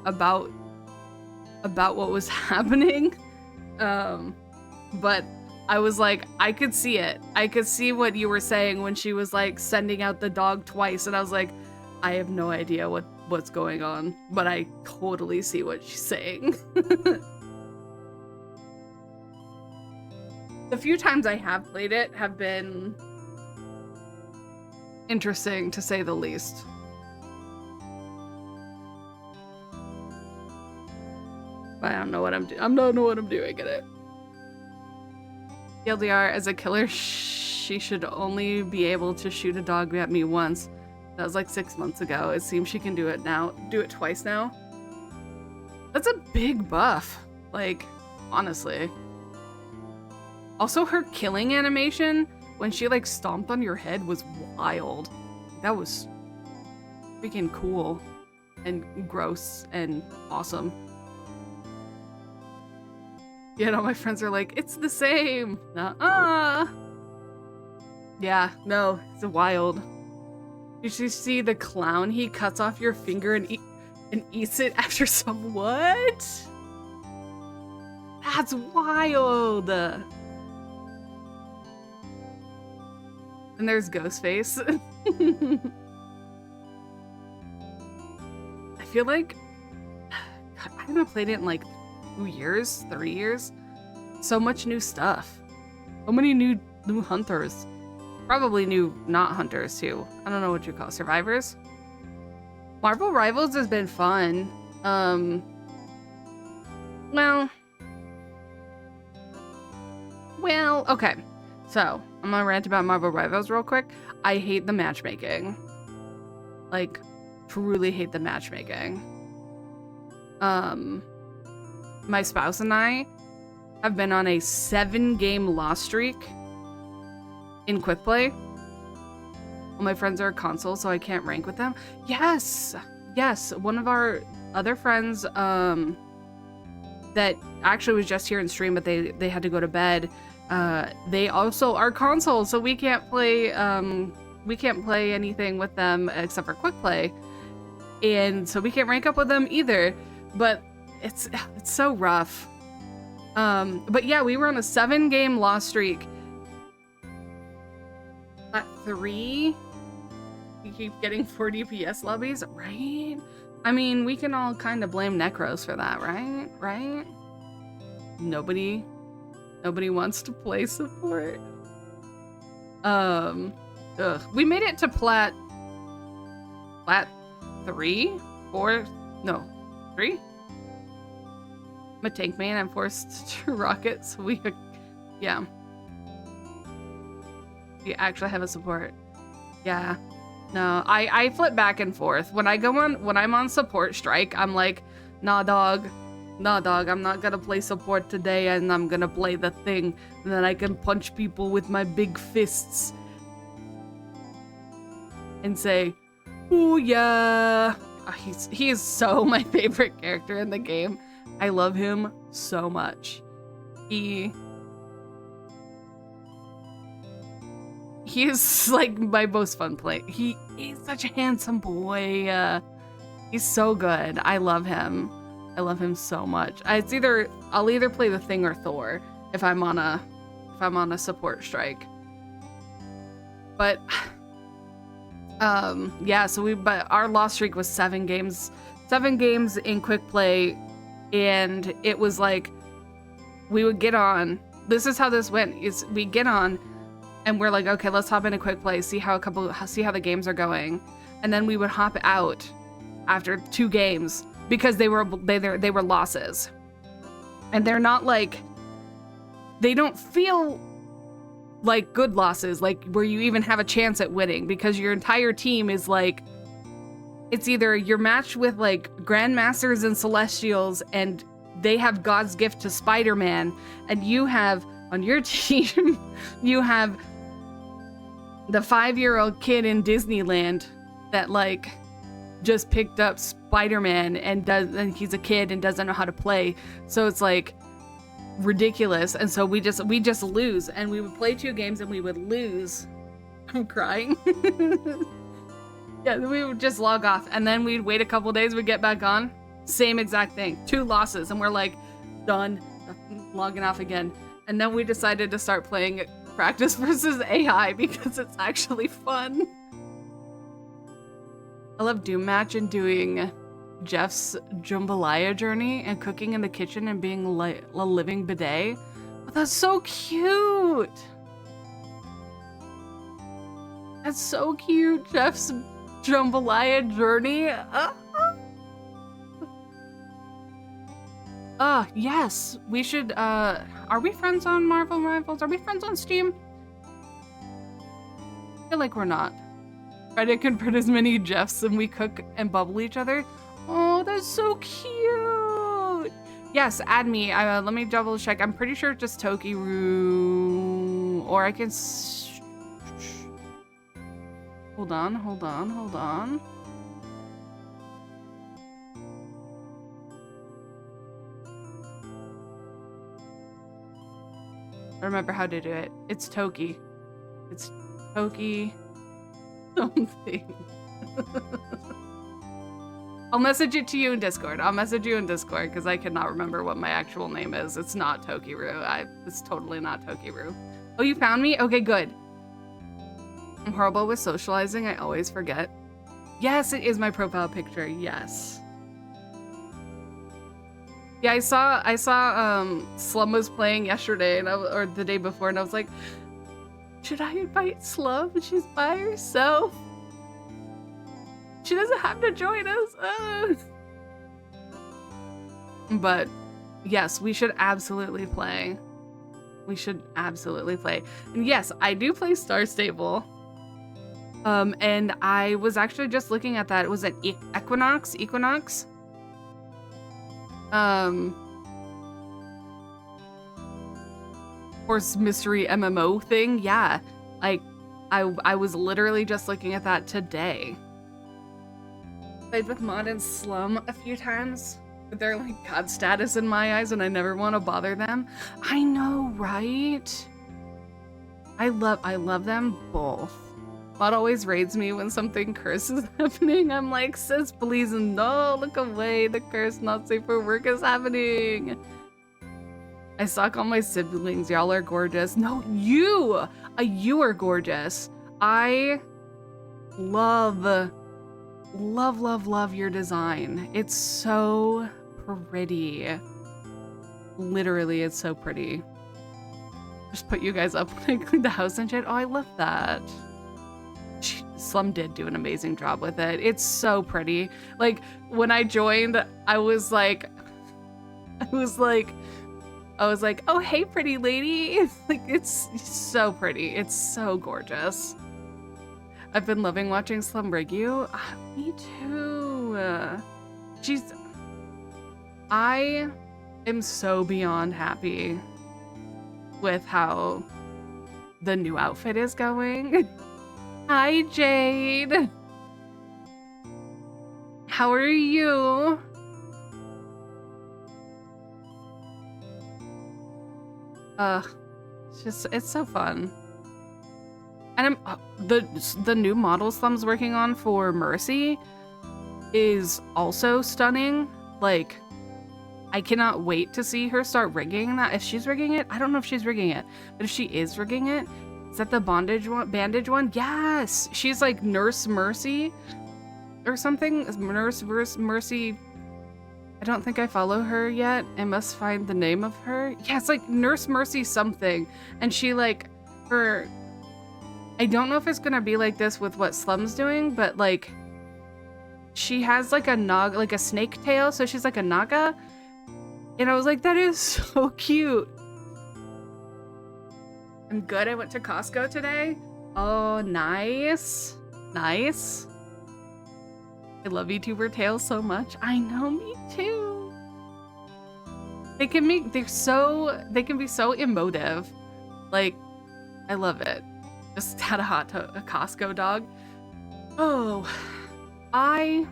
what was happening. But I was like, I could see it. I could see what you were saying when she was like sending out the dog twice, and I was like, I have no idea what's going on, but I totally see what she's saying. The few times I have played it have been interesting, to say the least. But I don't know what I'm doing. I don't know what I'm doing in it. TLDR, as a killer, she should only be able to shoot a dog at me once. That was like 6 months ago. It seems she can do it now. Do it twice now. That's a big buff. Like, honestly. Also, her killing animation when she like stomped on your head was wild. That was freaking cool and gross and awesome. Yet all my friends are like, it's the same. Nuh-uh. Yeah, no, it's wild. You should see the clown. He cuts off your finger and eats it after some what? That's wild. And there's Ghostface. I feel like God, I haven't played it in like 2 years, 3 years. So much new stuff. So many new hunters. Probably new not hunters too. I don't know what you call survivors. Marvel Rivals has been fun. Well, okay. So, I'm gonna rant about Marvel Rivals real quick. I hate the matchmaking. Like, truly hate the matchmaking. My spouse and I have been on a 7-game loss streak in Quick Play. All my friends are console, so I can't rank with them. Yes! Yes, one of our other friends, that actually was just here in stream, but they had to go to bed. They also are console, so we can't play anything with them except for Quick Play. And so we can't rank up with them either. But it's so rough. But yeah, we were on a 7-game loss streak. At 3, we keep getting 4 DPS lobbies, right? I mean, we can all kind of blame Necros for that, right? Right? Nobody wants to play support. We made it to plat 3, 4, no, 3. I'm a tank man. I'm forced to rocket, so yeah. We actually have a support. Yeah. No, I flip back and forth. When I'm on support strike, I'm like, nah dog, I'm not gonna play support today, and I'm gonna play the thing. And then I can punch people with my big fists. And say, ooh yeah. He is so my favorite character in the game. I love him so much. He is like my most fun play. He is such a handsome boy. He's so good. I love him. I love him so much. I'll either play the Thing or Thor if I'm on a support strike. But yeah, but our loss streak was 7 games. 7 games in Quick Play, and it was like we would get on. This is how this went. Is we get on and we're like, okay, let's hop into Quick Play, see how the games are going. And then we would hop out after 2 games because they were losses. And they're not like, they don't feel like good losses, like where you even have a chance at winning, because your entire team is like, it's either you're matched with like Grandmasters and Celestials and they have God's gift to Spider-Man, and you have on your team, you have the 5-year-old kid in Disneyland that like just picked up Spider-Man and he's a kid and doesn't know how to play. So it's like ridiculous. And so we just lose, and we would play 2 games and we would lose. I'm crying. Yeah, we would just log off, and then we'd wait a couple days, we'd get back on. Same exact thing. 2 losses, and we're like, done. Logging off again. And then we decided to start playing Practice versus AI because it's actually fun. I love Doom Match and doing Jeff's jambalaya journey and cooking in the kitchen and being like a living bidet. Oh, that's so cute. That's so cute, Jeff's jambalaya journey. Yes, we should, are we friends on Marvel Rivals? Are we friends on Steam? I feel like we're not. Try to convert as many Jeffs and we cook and bubble each other. Oh, that's so cute. Yes, add me. Let me double check. I'm pretty sure it's just TokiRue, or I can hold on. I remember how to do it. It's Toki. It's Toki something. I'll message it to you in Discord. I'll message you in Discord because I cannot remember what my actual name is. It's not TokiRue. It's totally not TokiRue. Oh, you found me? Okay, good. I'm horrible with socializing. I always forget. Yes, it is my profile picture. Yes. Yeah, I saw Slum was playing yesterday or the day before, and I was like, should I invite Slum? She's by herself. She doesn't have to join us. But yes, we should absolutely play. We should absolutely play. And yes, I do play Star Stable. And I was actually just looking at that. It was an Equinox. Horse mystery MMO thing. Yeah, like I was literally just looking at that today. Played with Mod and Slum a few times, but they're like god status in my eyes, and I never want to bother them. I know, right? I love them both. Mod always raids me when something cursed is happening. I'm like, sis, please, no, look away. The curse not safe for work is happening. I suck on my siblings. Y'all are gorgeous. No, you are gorgeous. I love your design. It's so pretty. Literally, it's so pretty. Just put you guys up when I clean the house and shit. Oh, I love that. Slum did do an amazing job with it. It's so pretty. Like, when I joined, I was like, oh, hey, pretty lady. Like, it's so pretty. It's so gorgeous. I've been loving watching Slum rig you. Me too. I am so beyond happy with how the new outfit is going. Hi, Jade. How are you? It's so fun. And the new model Slum's working on for Mercy is also stunning. Like, I cannot wait to see her start rigging that. If she's rigging it, I don't know if she's rigging it, but if she is rigging it, is that the bandage one? Yes! She's like Nurse Mercy or something. Nurse Mercy. I don't think I follow her yet. I must find the name of her. Yeah, it's like Nurse Mercy something. And she like her. I don't know if it's gonna be like this with what Slum's doing, but like she has like a snake tail, so she's like a naga. And I was like, that is so cute. I'm good. I went to Costco today. Oh, nice. Nice. I love VTuber Tales so much. I know, me too. They can be so emotive. Like, I love it. Just had a Costco dog. Oh, I'm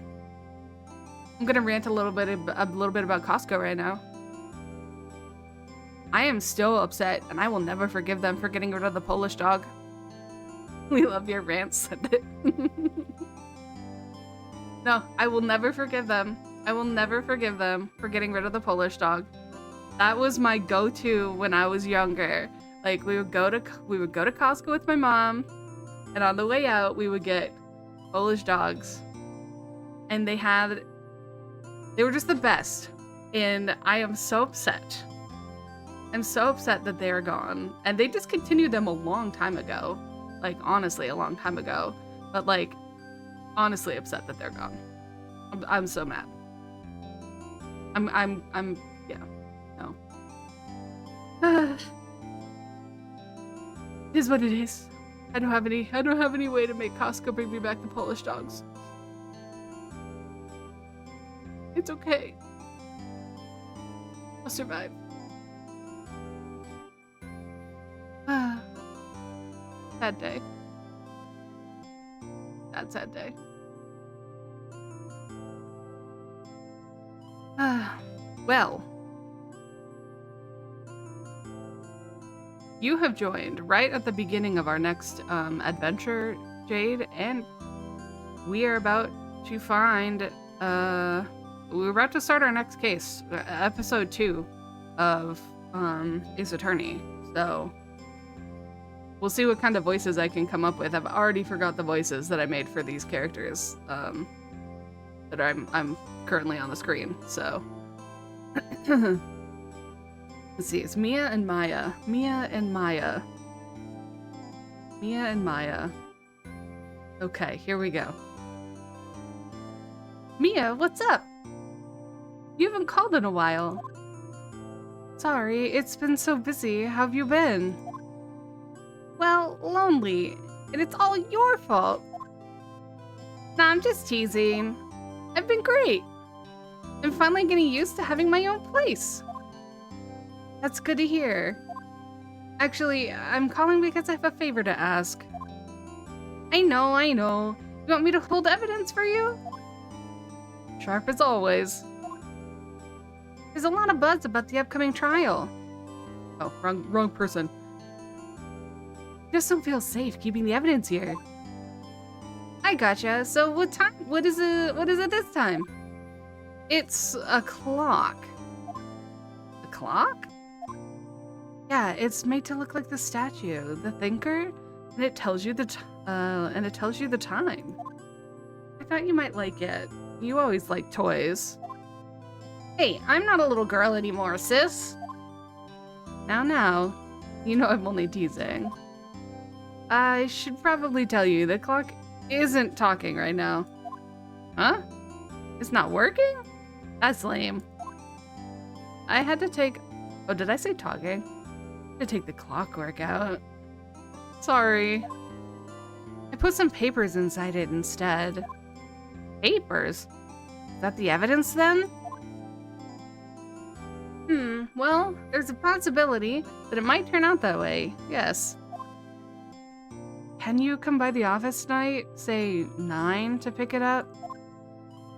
gonna rant a little bit about Costco right now. I am still upset, and I will never forgive them for getting rid of the Polish dog. We love your rants. No, I will never forgive them. I will never forgive them for getting rid of the Polish dog. That was my go-to when I was younger. Like, we would go to Costco with my mom, and on the way out, we would get Polish dogs. And they were just the best. And I am so upset. I'm so upset that they are gone. And they discontinued them a long time ago. Like, honestly, a long time ago. But, like, honestly upset that they're gone. I'm so mad. Yeah, no. It is what it is. I don't have any way to make Costco bring me back the Polish dogs. It's okay. I'll survive. Sad day. Sad day. Well. You have joined right at the beginning of our next adventure, Jade, and we are about to find, we're about to start our next case, episode 2 of Ace Attorney. So we'll see what kind of voices I can come up with. I've already forgot the voices that I made for these characters that I'm currently on the screen. So let's see, it's Mia and Maya. Mia and Maya. Mia and Maya. Okay, here we go. Mia, what's up? You haven't called in a while. Sorry, it's been so busy. How have you been? Well, lonely. And it's all your fault. Nah, I'm just teasing. I've been great. I'm finally getting used to having my own place. That's good to hear. Actually, I'm calling because I have a favor to ask. I know. You want me to hold evidence for you? Sharp as always. There's a lot of buzz about the upcoming trial. Oh, wrong person. Just don't feel safe keeping the evidence here. I gotcha. So what time? What is it this time? It's a clock. A clock? Yeah, it's made to look like the statue, the thinker, and it tells you the time. I thought you might like it. You always like toys. Hey, I'm not a little girl anymore, sis. Now, you know I'm only teasing. I should probably tell you, the clock isn't talking right now. Huh? It's not working? That's lame. I had to take... Oh, did I say talking? I had to take the clockwork out. Sorry. I put some papers inside it instead. Papers? Is that the evidence then? Well, there's a possibility that it might turn out that way, yes. Can you come by the office tonight, say 9, to pick it up?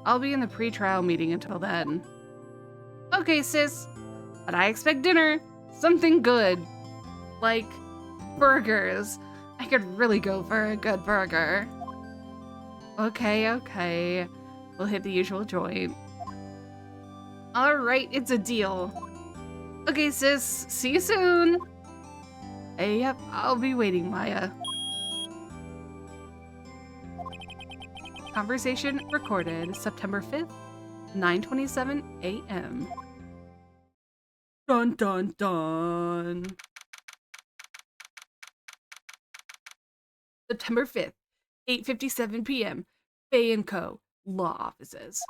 I'll be in the pre-trial meeting until then. Okay, sis. But I expect dinner. Something good. Like burgers. I could really go for a good burger. Okay. We'll hit the usual joint. Alright, it's a deal. Okay, sis. See you soon. Yep, I'll be waiting, Maya. Conversation recorded September 5th, 9:27 a.m. Dun dun dun. September 5th, 8:57 p.m. Bay & Co. Law offices.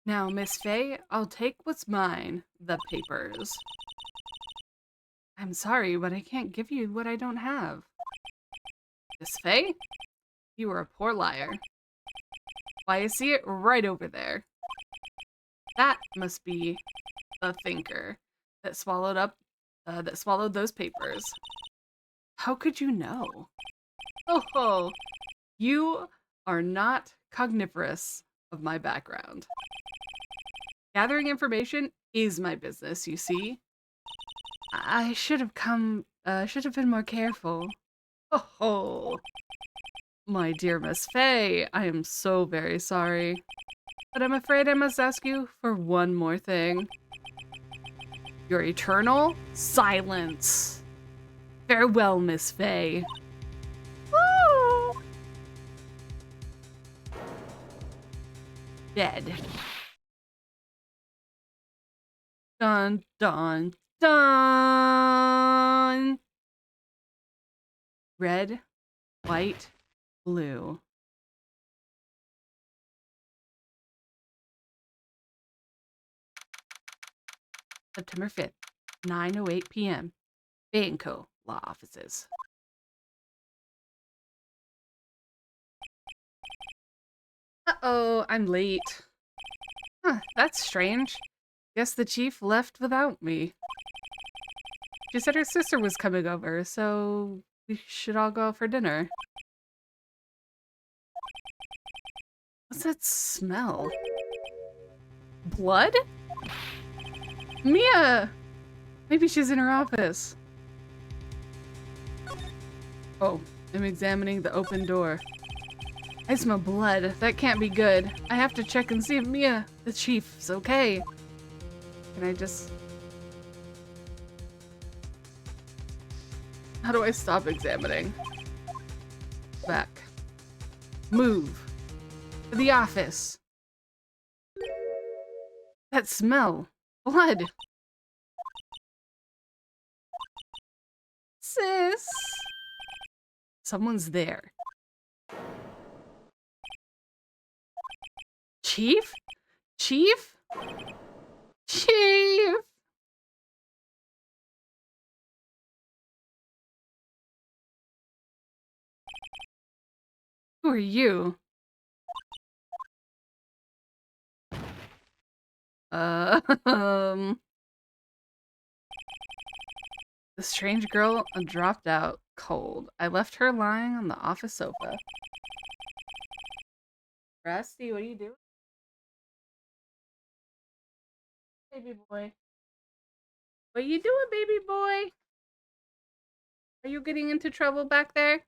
Now, Miss Faye, I'll take what's mine, the papers. I'm sorry, but I can't give you what I don't have. Miss Faye? You are a poor liar. Why, I see it right over there. That must be the thinker that swallowed those papers. How could you know? Oh, you are not cognivorous of my background. Gathering information is my business, you see. I should have been more careful. Oh, my dear Miss Faye, I am so very sorry. But I'm afraid I must ask you for one more thing. Your eternal silence. Farewell, Miss Faye. Woo! Dead. Dun, dun, dun! Red, white, blue. September 5th, 9:08 p.m. Bay & Co. Law offices. Uh-oh, I'm late. Huh, that's strange. Guess the chief left without me. She said her sister was coming over, so we should all go out for dinner. What's that smell? Blood? Mia! Maybe she's in her office. Oh, I'm examining the open door. I smell blood. That can't be good. I have to check and see if Mia, the chief, is okay. Can I just... How do I stop examining? Back. Move. To the office. That smell. Blood. Sis. Someone's there. Chief? Chief? Chief! Who are you? The strange girl dropped out cold. I left her lying on the office sofa. Rusty, what are you doing? Baby boy. What you doing, baby boy? Are you getting into trouble back there?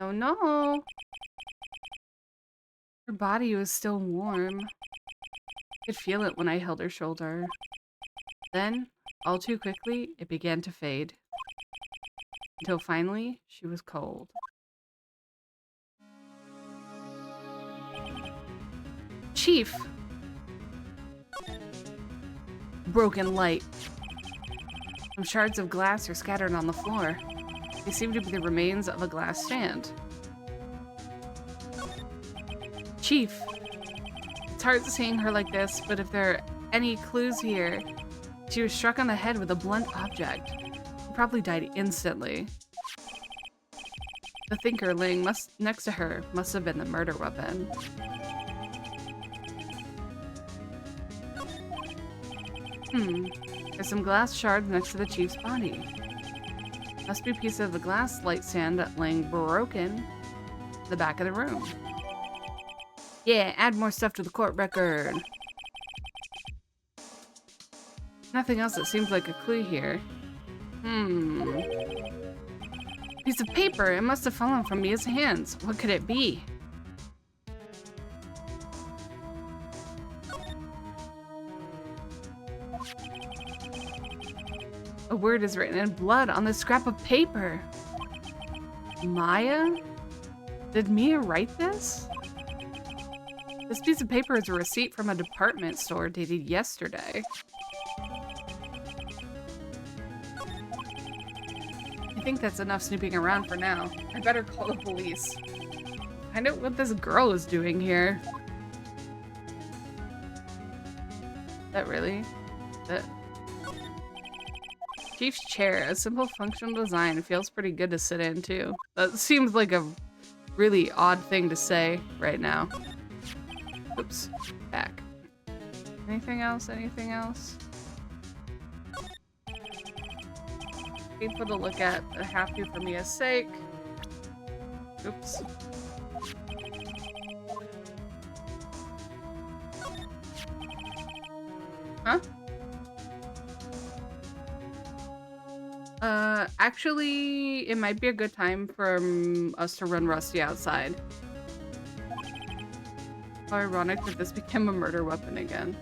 Oh no. Her body was still warm. I could feel it when I held her shoulder. Then, all too quickly, it began to fade. Until finally, she was cold. Chief! Broken light. Some shards of glass are scattered on the floor. They seem to be the remains of a glass stand. Chief! It's hard seeing her like this, but if there are any clues here, she was struck on the head with a blunt object. She probably died instantly. The thinker laying next to her must have been the murder weapon. There's some glass shards next to the chief's body. Must be a piece of the glass light stand laying broken in the back of the room. Yeah, add more stuff to the court record. Nothing else that seems like a clue here. Piece of paper. It must have fallen from Mia's hands. What could it be? A word is written in blood on this scrap of paper. Maya? Did Mia write this? This piece of paper is a receipt from a department store dated yesterday. I think that's enough snooping around for now. I better call the police. Find out what this girl is doing here. That really? That... Chief's chair, a simple functional design, feels pretty good to sit in too. That seems like a really odd thing to say right now. Oops, back. Anything else? Anything else? Painful to look at, but have to for Mia's sake. Oops. Huh? Actually, it might be a good time for us to run Rusty outside. How ironic that this became a murder weapon again.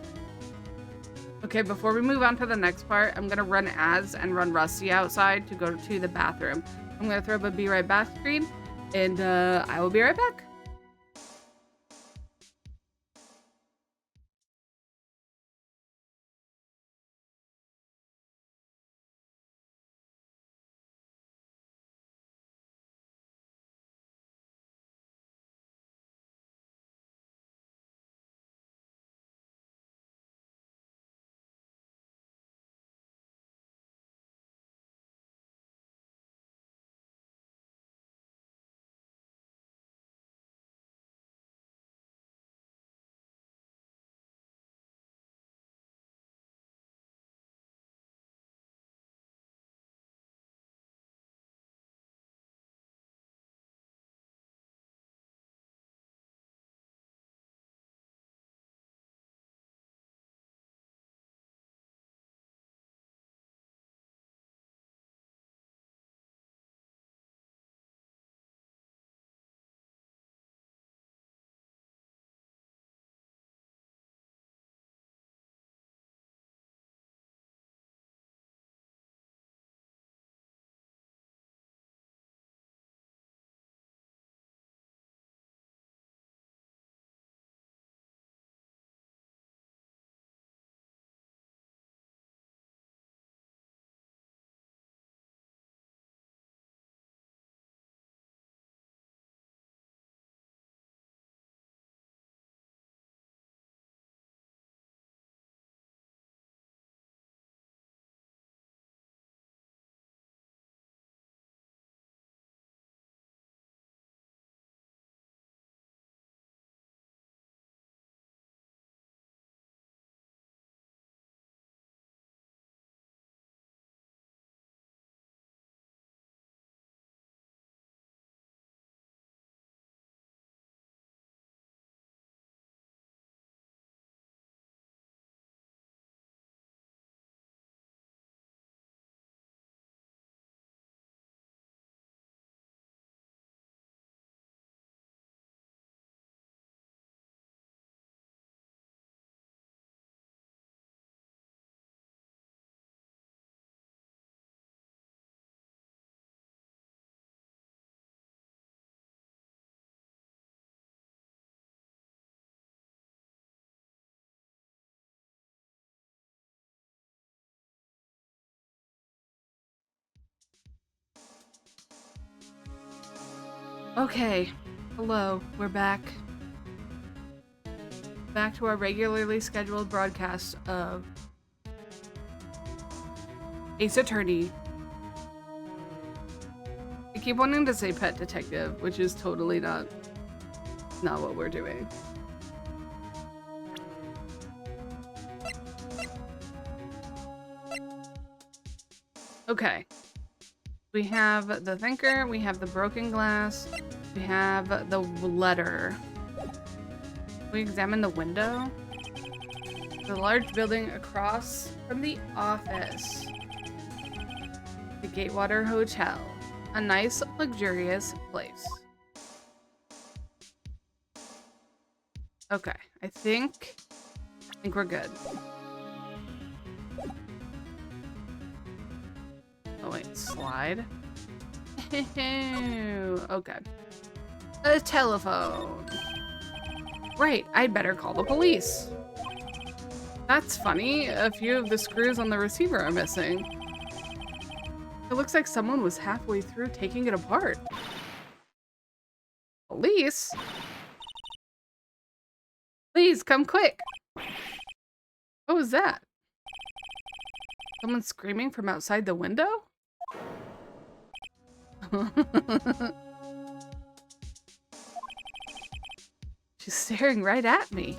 Okay, before we move on to the next part, I'm gonna run ads and run Rusty outside to go to the bathroom. I'm gonna throw up a be right back screen, and I will be right back. Okay. Hello, we're back. Back to our regularly scheduled broadcast of Ace Attorney. I keep wanting to say Pet Detective, which is totally not what we're doing. Okay. We have the thinker, we have the broken glass, we have the letter. We examine the window. The large building across from the office. The Gatewater Hotel. A nice, luxurious place. Okay, I think we're good. Oh wait, slide. Okay. A telephone. Right, I'd better call the police. That's funny. A few of the screws on the receiver are missing. It looks like someone was halfway through taking it apart. Police? Please, come quick. What was that? Someone screaming from outside the window? She's staring right at me.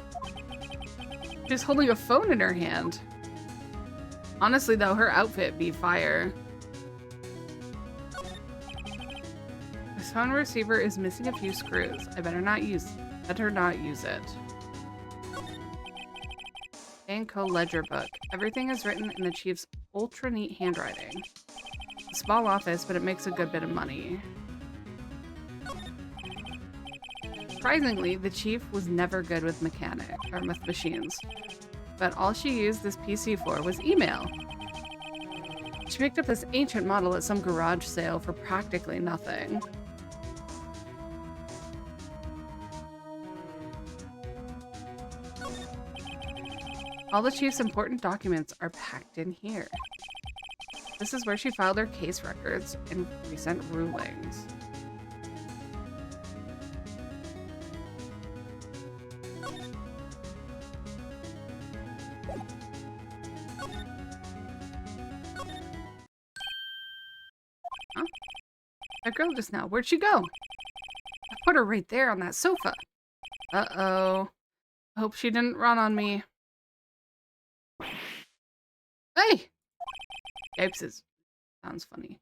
She's holding a phone in her hand. Honestly though, her outfit be fire. This phone receiver is missing a few screws. I better not use it. Banco ledger book. Everything is written in the chief's ultra neat handwriting. A small office, but it makes a good bit of money. Surprisingly, the chief was never good with machines. But all she used this PC for was email. She picked up this ancient model at some garage sale for practically nothing. All the chief's important documents are packed in here. This is where she filed her case records and recent rulings. Huh? That girl just now, where'd she go? I put her right there on that sofa. Uh-oh. I hope she didn't run on me. Hey! Yipes, sounds funny.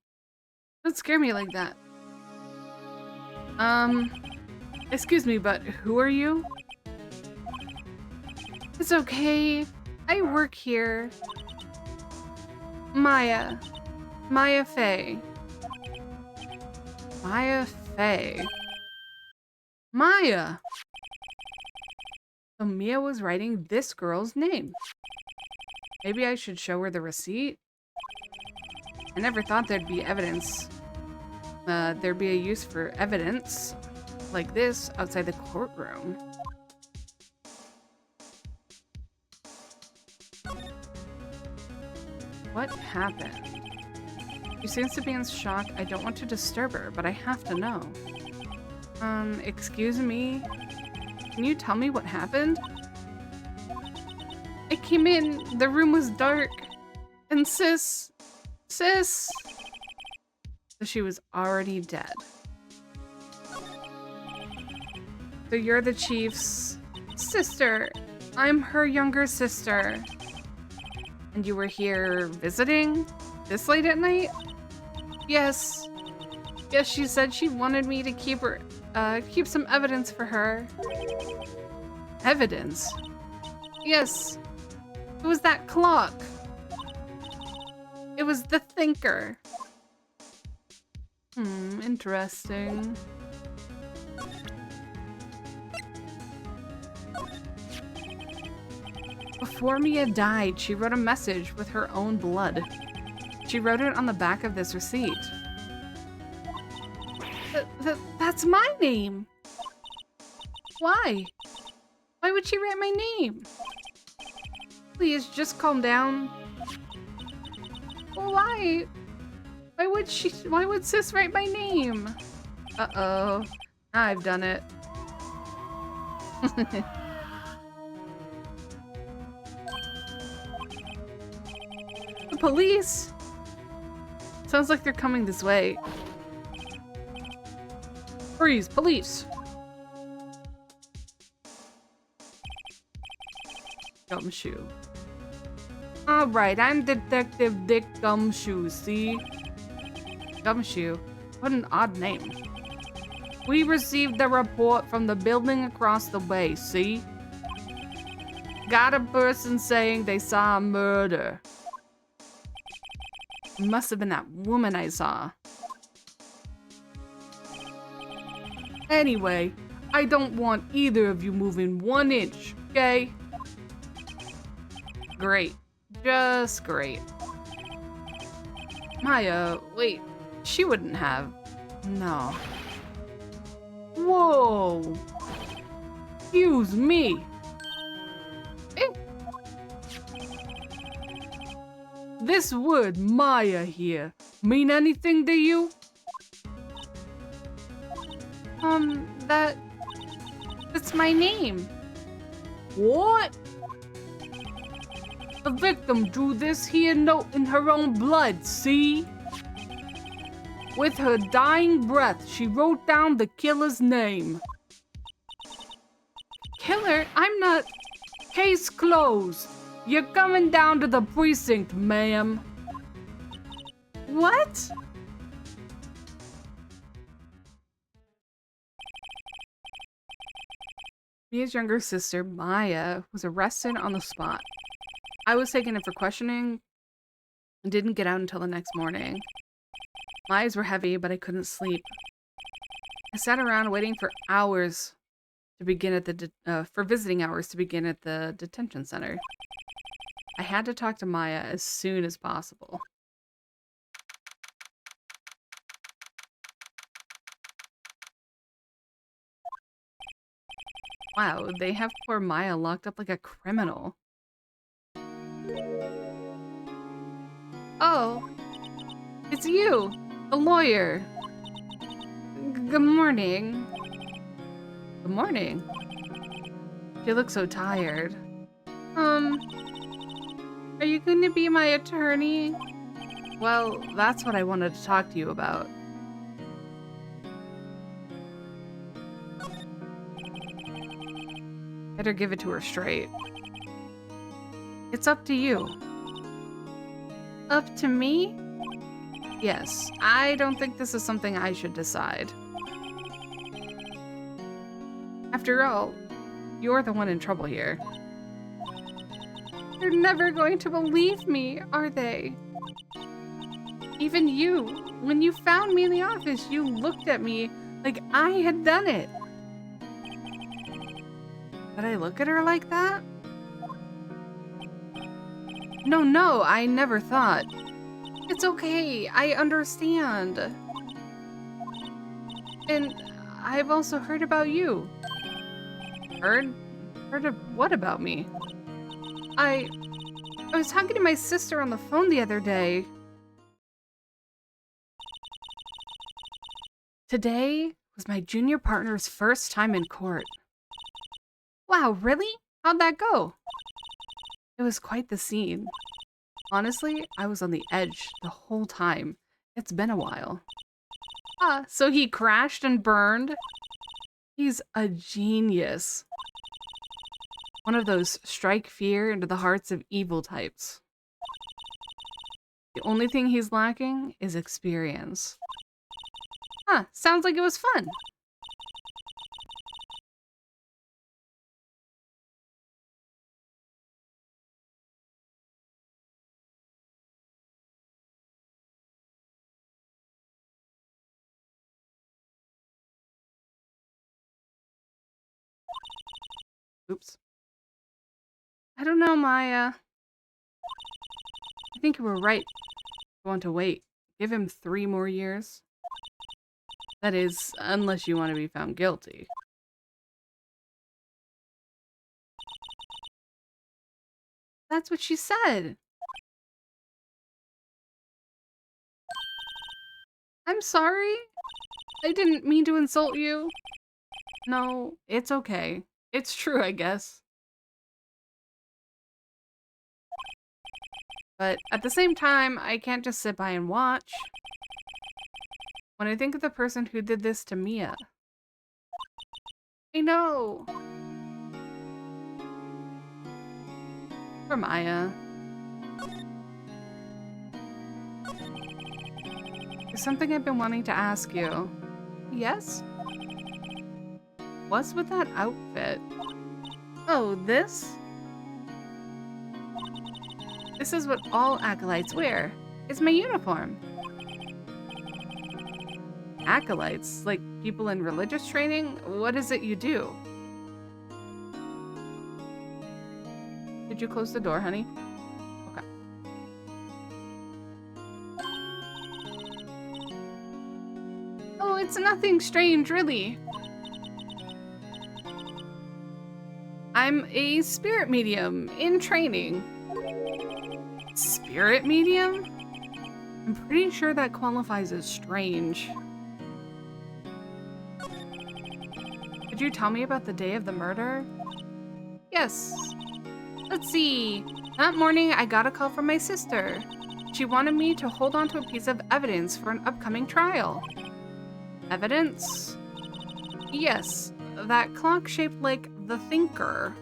Don't scare me like that. Excuse me, but who are you? It's okay. I work here. Maya. Maya Fey. Maya Fey. Maya! So Mia was writing this girl's name. Maybe I should show her the receipt? I never thought there'd be evidence. There'd be a use for evidence like this outside the courtroom. What happened? She seems to be in shock. I don't want to disturb her, but I have to know. Excuse me? Can you tell me what happened? I came in, the room was dark, and sis, so she was already dead. So you're the chief's sister. I'm her younger sister. And you were here visiting this late at night? Yes. Yes, she said she wanted me to keep some evidence for her. Evidence? Yes. It was that clock. It was the thinker. Interesting. Before Mia died, she wrote a message with her own blood. She wrote it on the back of this receipt. That's my name. Why? Why would she write my name? Please, just calm down. Why? Why would sis write my name? Uh-oh. I've done it. The police! Sounds like they're coming this way. Freeze, police! Gumshoe. Alright, I'm Detective Dick Gumshoe, see? Gumshoe? What an odd name. We received a report from the building across the way, see? Got a person saying they saw a murder. Must have been that woman I saw. Anyway, I don't want either of you moving 1 inch, okay? Great. Just great. Maya, wait. She wouldn't have. No. Whoa. Excuse me. Eh. This word Maya here mean anything to you? That's my name. What? The victim drew this here note in her own blood, see? With her dying breath, she wrote down the killer's name. Killer? I'm not... Case closed. You're coming down to the precinct, ma'am. What? Mia's younger sister, Maya, was arrested on the spot. I was taken in for questioning and didn't get out until the next morning. My eyes were heavy, but I couldn't sleep. I sat around waiting for hours to begin at the for visiting hours to begin at the detention center. I had to talk to Maya as soon as possible. Wow, they have poor Maya locked up like a criminal. Oh, it's you, the lawyer. Good morning. Good morning. You look so tired. Are you going to be my attorney? Well, that's what I wanted to talk to you about. Better give it to her straight. It's up to you. Up to me? Yes, I don't think this is something I should decide. After all, you're the one in trouble here. They're never going to believe me, are they? Even you, when you found me in the office, you looked at me like I had done it. Did I look at her like that? No, I never thought. It's okay, I understand. And I've also heard about you. Heard of what about me? I was talking to my sister on the phone the other day. Today was my junior partner's first time in court. Wow, really? How'd that go? It was quite the scene. Honestly, I was on the edge the whole time. It's been a while. So he crashed and burned? He's a genius. One of those strike fear into the hearts of evil types. The only thing he's lacking is experience. Sounds like it was fun. Oops. I don't know, Maya. I think you were right. You want to wait. Give him 3 more years. That is, unless you want to be found guilty. That's what she said. I'm sorry. I didn't mean to insult you. No, it's okay. It's true, I guess. But at the same time, I can't just sit by and watch. When I think of the person who did this to Mia. I know. For Maya. There's something I've been wanting to ask you. Yes? What's with that outfit? Oh, this? This is what all acolytes wear. It's my uniform. Acolytes? Like people in religious training? What is it you do? Did you close the door, honey? Okay. Oh, it's nothing strange, really. I'm a spirit medium in training. Spirit medium? I'm pretty sure that qualifies as strange. Could you tell me about the day of the murder? Yes. Let's see. That morning, I got a call from my sister. She wanted me to hold on to a piece of evidence for an upcoming trial. Evidence? Yes, that clock shaped like the Thinker.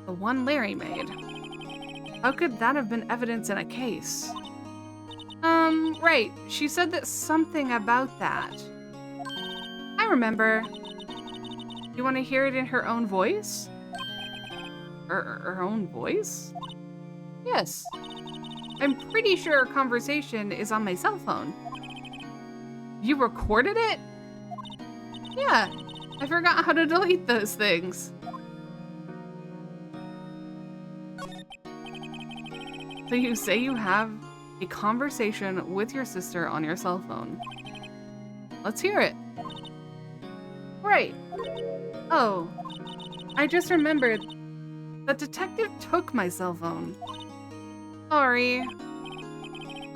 The one Larry made. How could that have been evidence in a case? Right. She said that something about that. I remember. You want to hear it in her own voice? Her own voice? Yes. I'm pretty sure our conversation is on my cell phone. You recorded it? Yeah. I forgot how to delete those things. So you say you have a conversation with your sister on your cell phone. Let's hear it. Right. Oh, I just remembered. The detective took my cell phone. Sorry.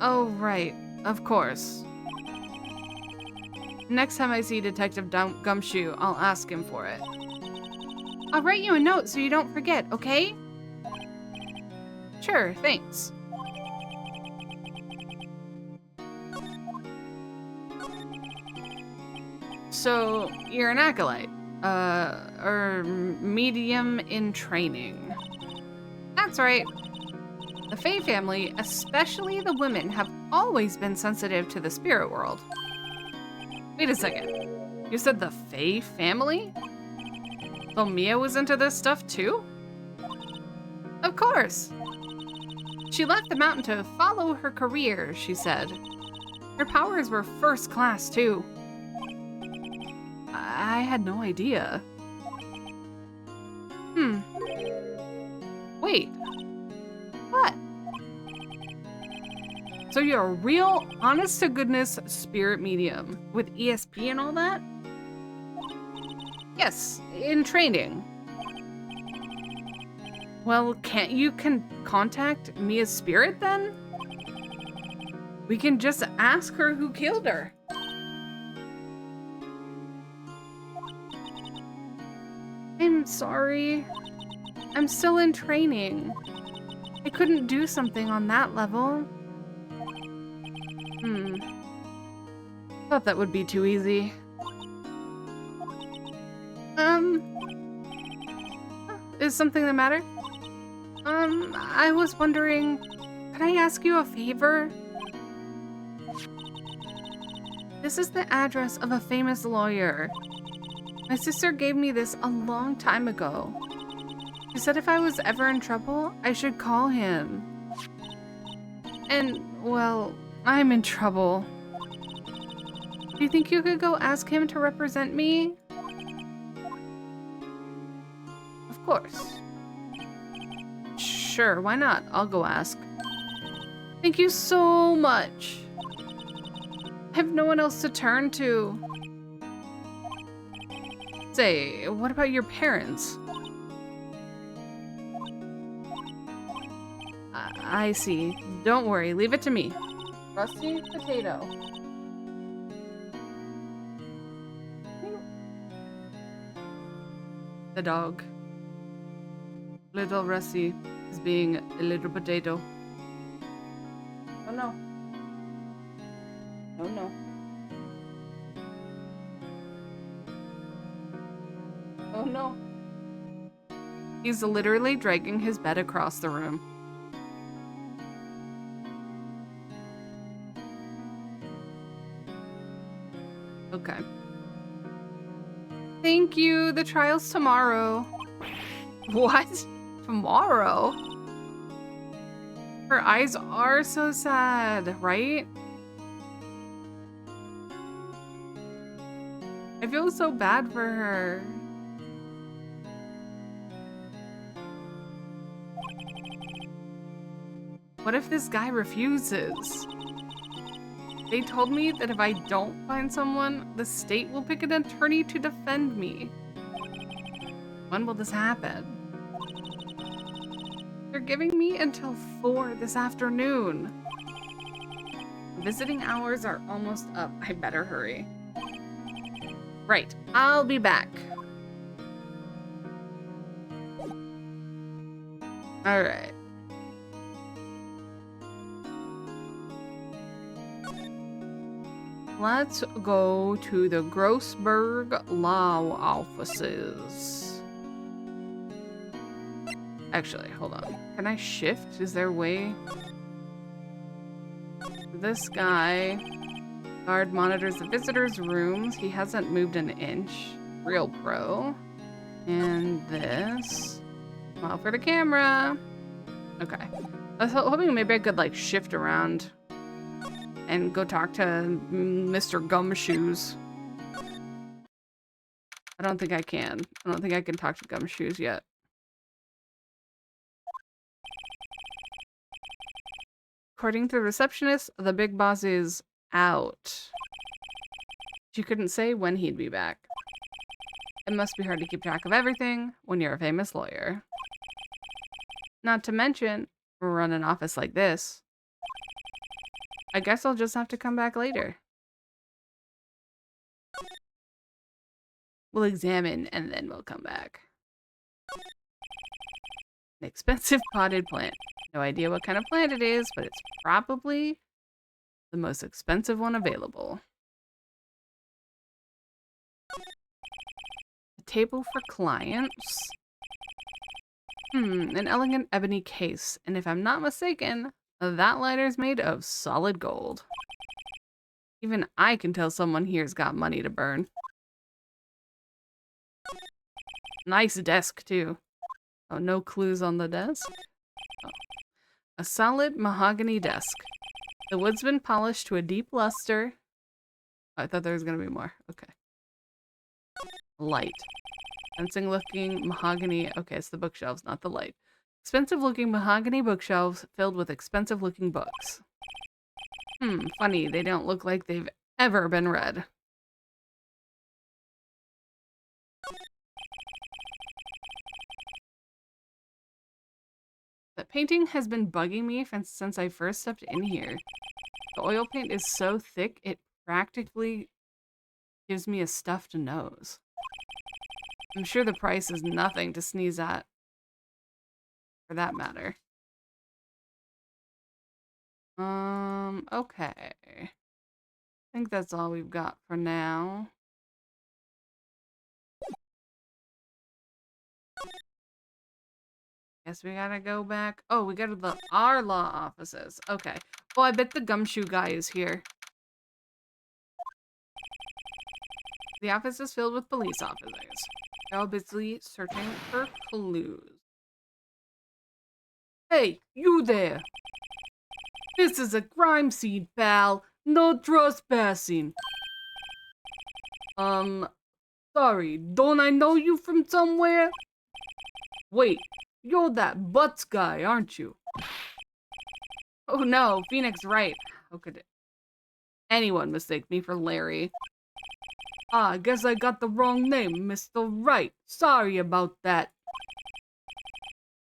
Oh, right. Of course. Next time I see Detective Gumshoe, I'll ask him for it. I'll write you a note so you don't forget, okay? Sure, thanks. So, you're an acolyte. Or medium in training. That's right. The Fae family, especially the women, have always been sensitive to the spirit world. Wait a second. You said the Fae family? So Mia was into this stuff too? Of course. She left the mountain to follow her career, she said. Her powers were first class too. I had no idea. Wait. What? So you're a real, honest-to-goodness spirit medium with ESP and all that? Yes, in training. Well, can't you contact Mia's spirit then? We can just ask her who killed her. I'm sorry. I'm still in training. I couldn't do something on that level. Thought that would be too easy. Is something the matter? I was wondering, could I ask you a favor? This is the address of a famous lawyer. My sister gave me this a long time ago. She said if I was ever in trouble, I should call him. And, well, I'm in trouble. Do you think you could go ask him to represent me? Of course. Sure, why not? I'll go ask. Thank you so much. I have no one else to turn to. Say, what about your parents? I see. Don't worry, leave it to me. Rusty potato. The dog. Little Rusty is being a little potato. Oh no. Oh no. Oh no. He's literally dragging his bed across the room. Okay. Thank you. The trial's tomorrow. What? Tomorrow? Her eyes are so sad, right? I feel so bad for her. What if this guy refuses? They told me that if I don't find someone, the state will pick an attorney to defend me. When will this happen? They're giving me until 4 this afternoon. Visiting hours are almost up. I better hurry. Right, I'll be back. All right. Let's go to the Grossberg Law offices. Actually, hold on. Can I shift? Is there a way? This guy. Guard monitors the visitors' rooms. He hasn't moved an inch. Real pro. And this. Smile for the camera. Okay. I was hoping maybe I could like shift around and go talk to Mr. Gumshoes. I don't think I can. I don't think I can talk to Gumshoes yet. According to the receptionist, the big boss is out. She couldn't say when he'd be back. It must be hard to keep track of everything when you're a famous lawyer. Not to mention, run an office like this. I guess I'll just have to come back later. We'll examine and then we'll come back. An expensive potted plant. No idea what kind of plant it is, but it's probably the most expensive one available. A table for clients. An elegant ebony case. And if I'm not mistaken, that lighter's made of solid gold. Even I can tell someone here's got money to burn. Nice desk, too. Oh, no clues on the desk? Oh. A solid mahogany desk. The wood's been polished to a deep luster. Oh, I thought there was going to be more. Okay. Light. Fencing looking mahogany. Okay, it's the bookshelves, not the light. Expensive looking mahogany bookshelves filled with expensive looking books. Funny, they don't look like they've ever been read. The painting has been bugging me since I first stepped in here. The oil paint is so thick, it practically gives me a stuffed nose. I'm sure the price is nothing to sneeze at, for that matter. Okay. I think that's all we've got for now. Guess we gotta go back. Oh, we go to our law offices. Okay. Well, I bet the gumshoe guy is here. The office is filled with police officers. They're all busy searching for clues. Hey, you there! This is a crime scene, pal. No trespassing. Sorry, don't I know you from somewhere? Wait, you're that Butts guy, aren't you? Oh no, Phoenix Wright. How could anyone mistake me for Larry? Ah, I guess I got the wrong name, Mr. Wright. Sorry about that.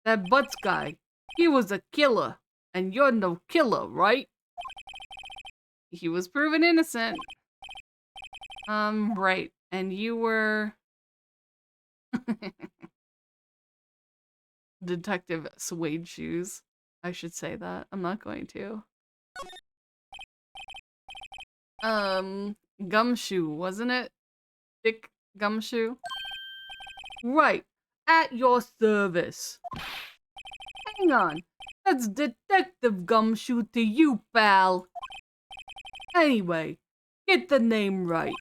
That Butts guy, he was a killer. And you're no killer, right? He was proven innocent. Right. And you were... Detective Suede Shoes. I should say that. I'm not going to. Gumshoe, wasn't it? Dick Gumshoe? Right. At your service. Hang on. That's Detective Gumshoe to you, pal. Anyway, get the name right.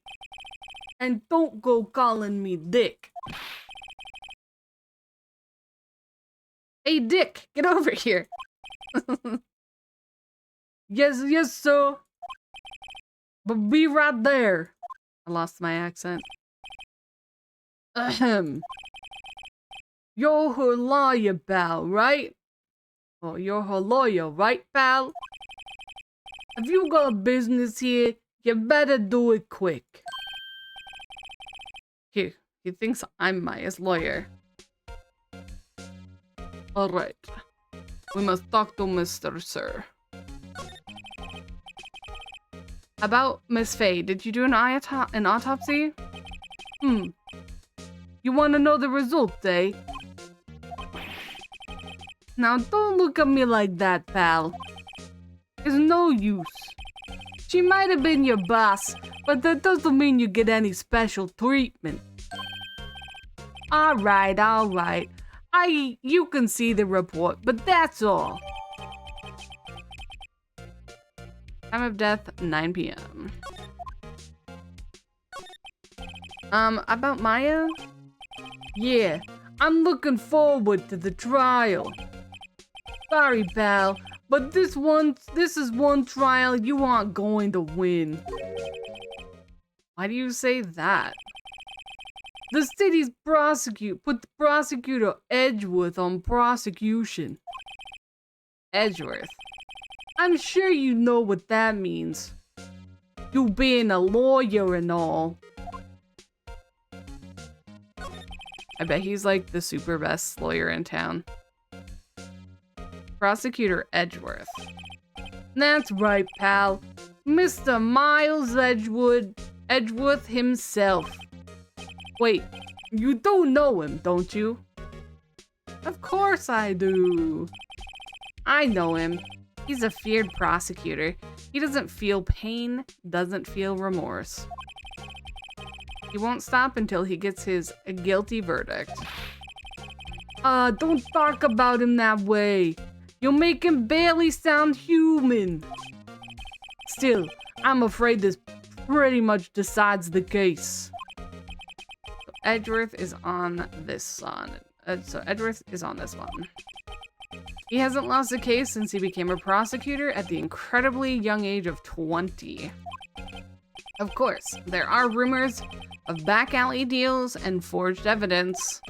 And don't go calling me Dick. Hey, Dick, get over here. Yes, sir. But be right there. I lost my accent. Ahem. You're her lawyer, pal, right? Oh, you're her lawyer, right, pal? If you got business here, you better do it quick. Here, he thinks I'm Maya's lawyer. Alright. We must talk to Mr. Sir. About Miss Faye, did you do an autopsy? You want to know the results, eh? Now, don't look at me like that, pal. There's no use. She might have been your boss, but that doesn't mean you get any special treatment. Alright. You can see the report, but that's all. Time of death, 9 p.m. About Maya? Yeah, I'm looking forward to the trial. Sorry, pal, but this is one trial you aren't going to win. Why do you say that? The city's put the prosecutor Edgeworth on prosecution. Edgeworth? I'm sure you know what that means. You being a lawyer and all. I bet he's like the super best lawyer in town. Prosecutor Edgeworth. That's right, pal. Mr. Miles Edgeworth himself. Wait, you don't know him, don't you? Of course I do. I know him. He's a feared prosecutor. He doesn't feel pain, doesn't feel remorse. He won't stop until he gets his guilty verdict. Don't talk about him that way. You'll make him barely sound human. Still, I'm afraid this pretty much decides the case. Edgeworth is on this one. Edgeworth is on this one. He hasn't lost a case since he became a prosecutor at the incredibly young age of 20. Of course, there are rumors of back alley deals and forged evidence.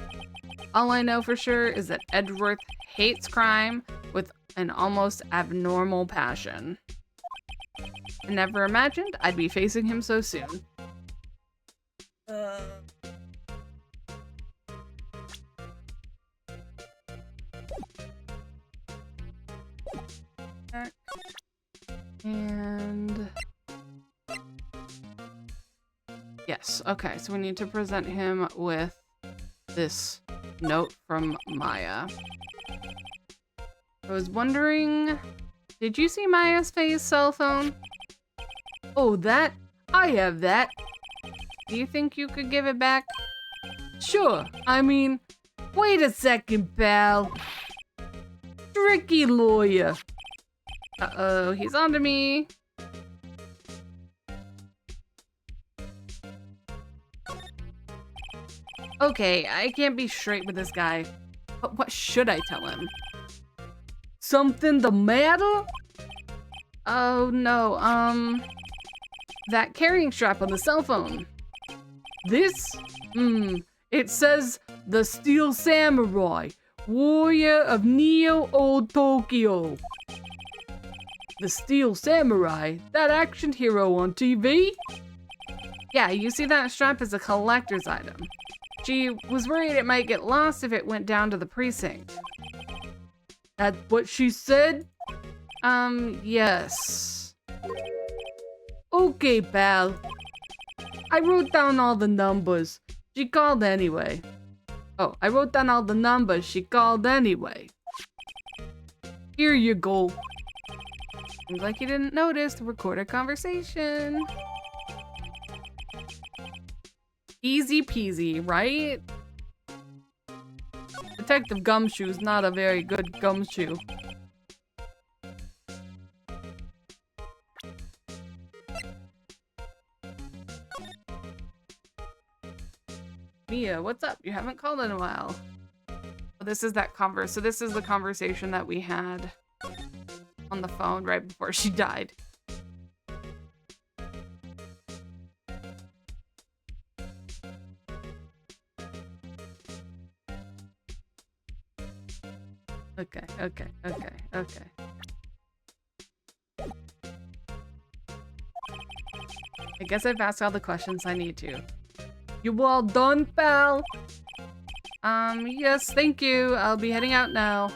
All I know for sure is that Edgeworth hates crime with an almost abnormal passion. I never imagined I'd be facing him so soon. And yes, okay, so we need to present him with this note from Maya. I was wondering, did you see Maya's Faye's cell phone? Oh, that? I have that. Do you think you could give it back? Sure, I mean, wait a second, pal. Tricky lawyer. Uh-oh, he's onto me. Okay, I can't be straight with this guy. But what should I tell him? Something the matter? Oh no, that carrying strap on the cell phone. This? It says the Steel Samurai, warrior of Neo Old Tokyo. The Steel Samurai? That action hero on TV? Yeah, you see that strap as a collector's item. She was worried it might get lost if it went down to the precinct. That's what she said? Yes. Okay, pal. I wrote down all the numbers. She called anyway. Oh, I wrote down all the numbers she called anyway. Here you go. Seems like you didn't notice the recorded conversation. Easy peasy, right? Detective Gumshoe's not a very good gumshoe. Mia, what's up? You haven't called in a while. This is that so this is the conversation that we had on the phone right before she died. Okay. I guess I've asked all the questions I need to. You all done, pal? Yes, thank you. I'll be heading out now.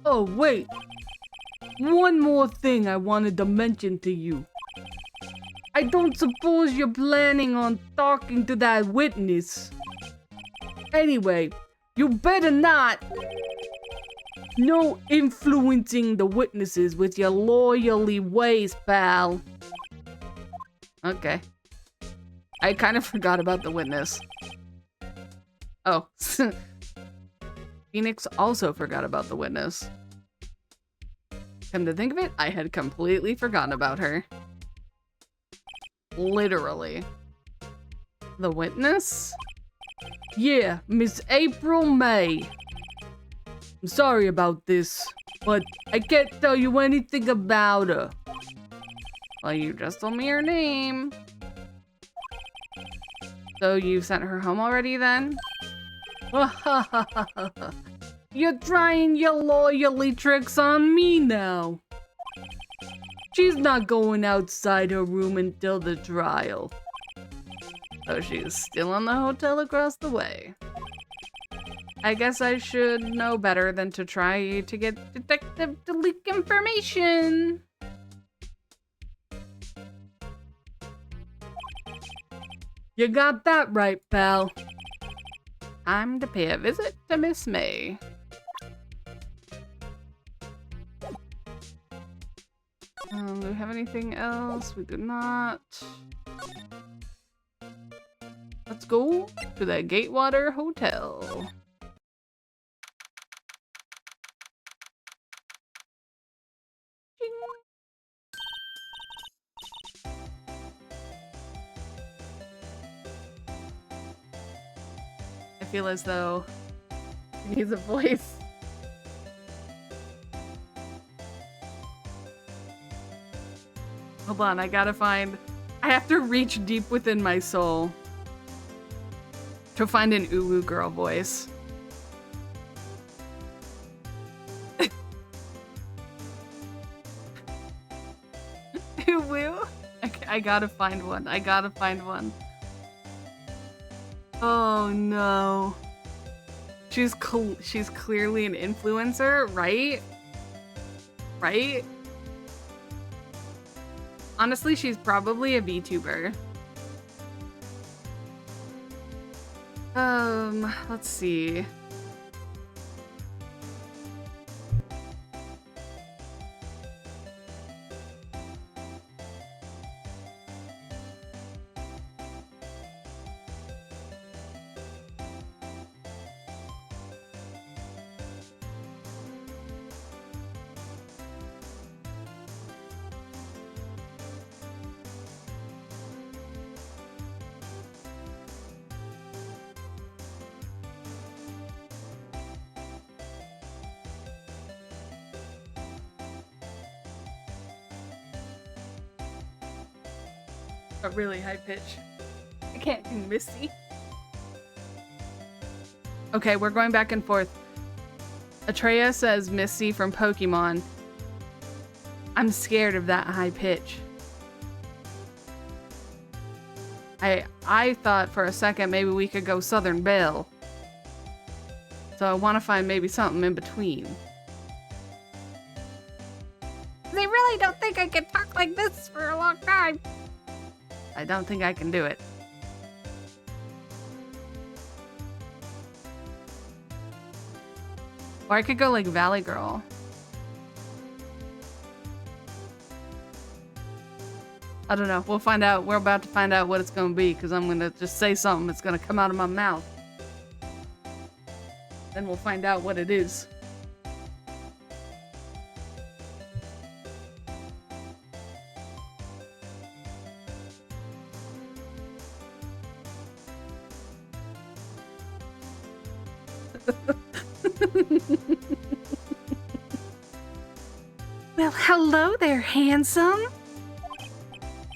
Oh, wait. One more thing I wanted to mention to you. I don't suppose you're planning on talking to that witness. Anyway, you better not. No influencing the witnesses with your lawyerly ways, pal. Okay. I kind of forgot about the witness. Oh. Phoenix also forgot about the witness. Come to think of it, I had completely forgotten about her. Literally. The witness? Yeah, Miss April May. I'm sorry about this, but I can't tell you anything about her. Well, you just told me her name. So you sent her home already then? You're trying your lawyerly tricks on me now. She's not going outside her room until the trial. So she's still in the hotel across the way. I guess I should know better than to try to get Detective to leak information. You got that right, pal. Time to pay a visit to Miss May. Do we have anything else? We do not. Let's go to the Gatewater Hotel. I feel as though he needs a voice. Hold on, I have to reach deep within my soul to find an Uwu girl voice. Uwu? I gotta find one. Oh no. She's clearly an influencer, right? Right? Honestly, she's probably a VTuber. Let's see. A really high pitch. I can't do Misty. Okay, we're going back and forth. Atreya says Misty from Pokemon. I'm scared of that high pitch. I thought for a second maybe we could go Southern Belle. So I want to find maybe something in between. They really don't think I can talk like this for a long time. I don't think I can do it. Or I could go like Valley Girl. I don't know. We'll find out. We're about to find out what it's going to be because I'm going to just say something. It's going to come out of my mouth. Then we'll find out what it is. Well, hello there, handsome.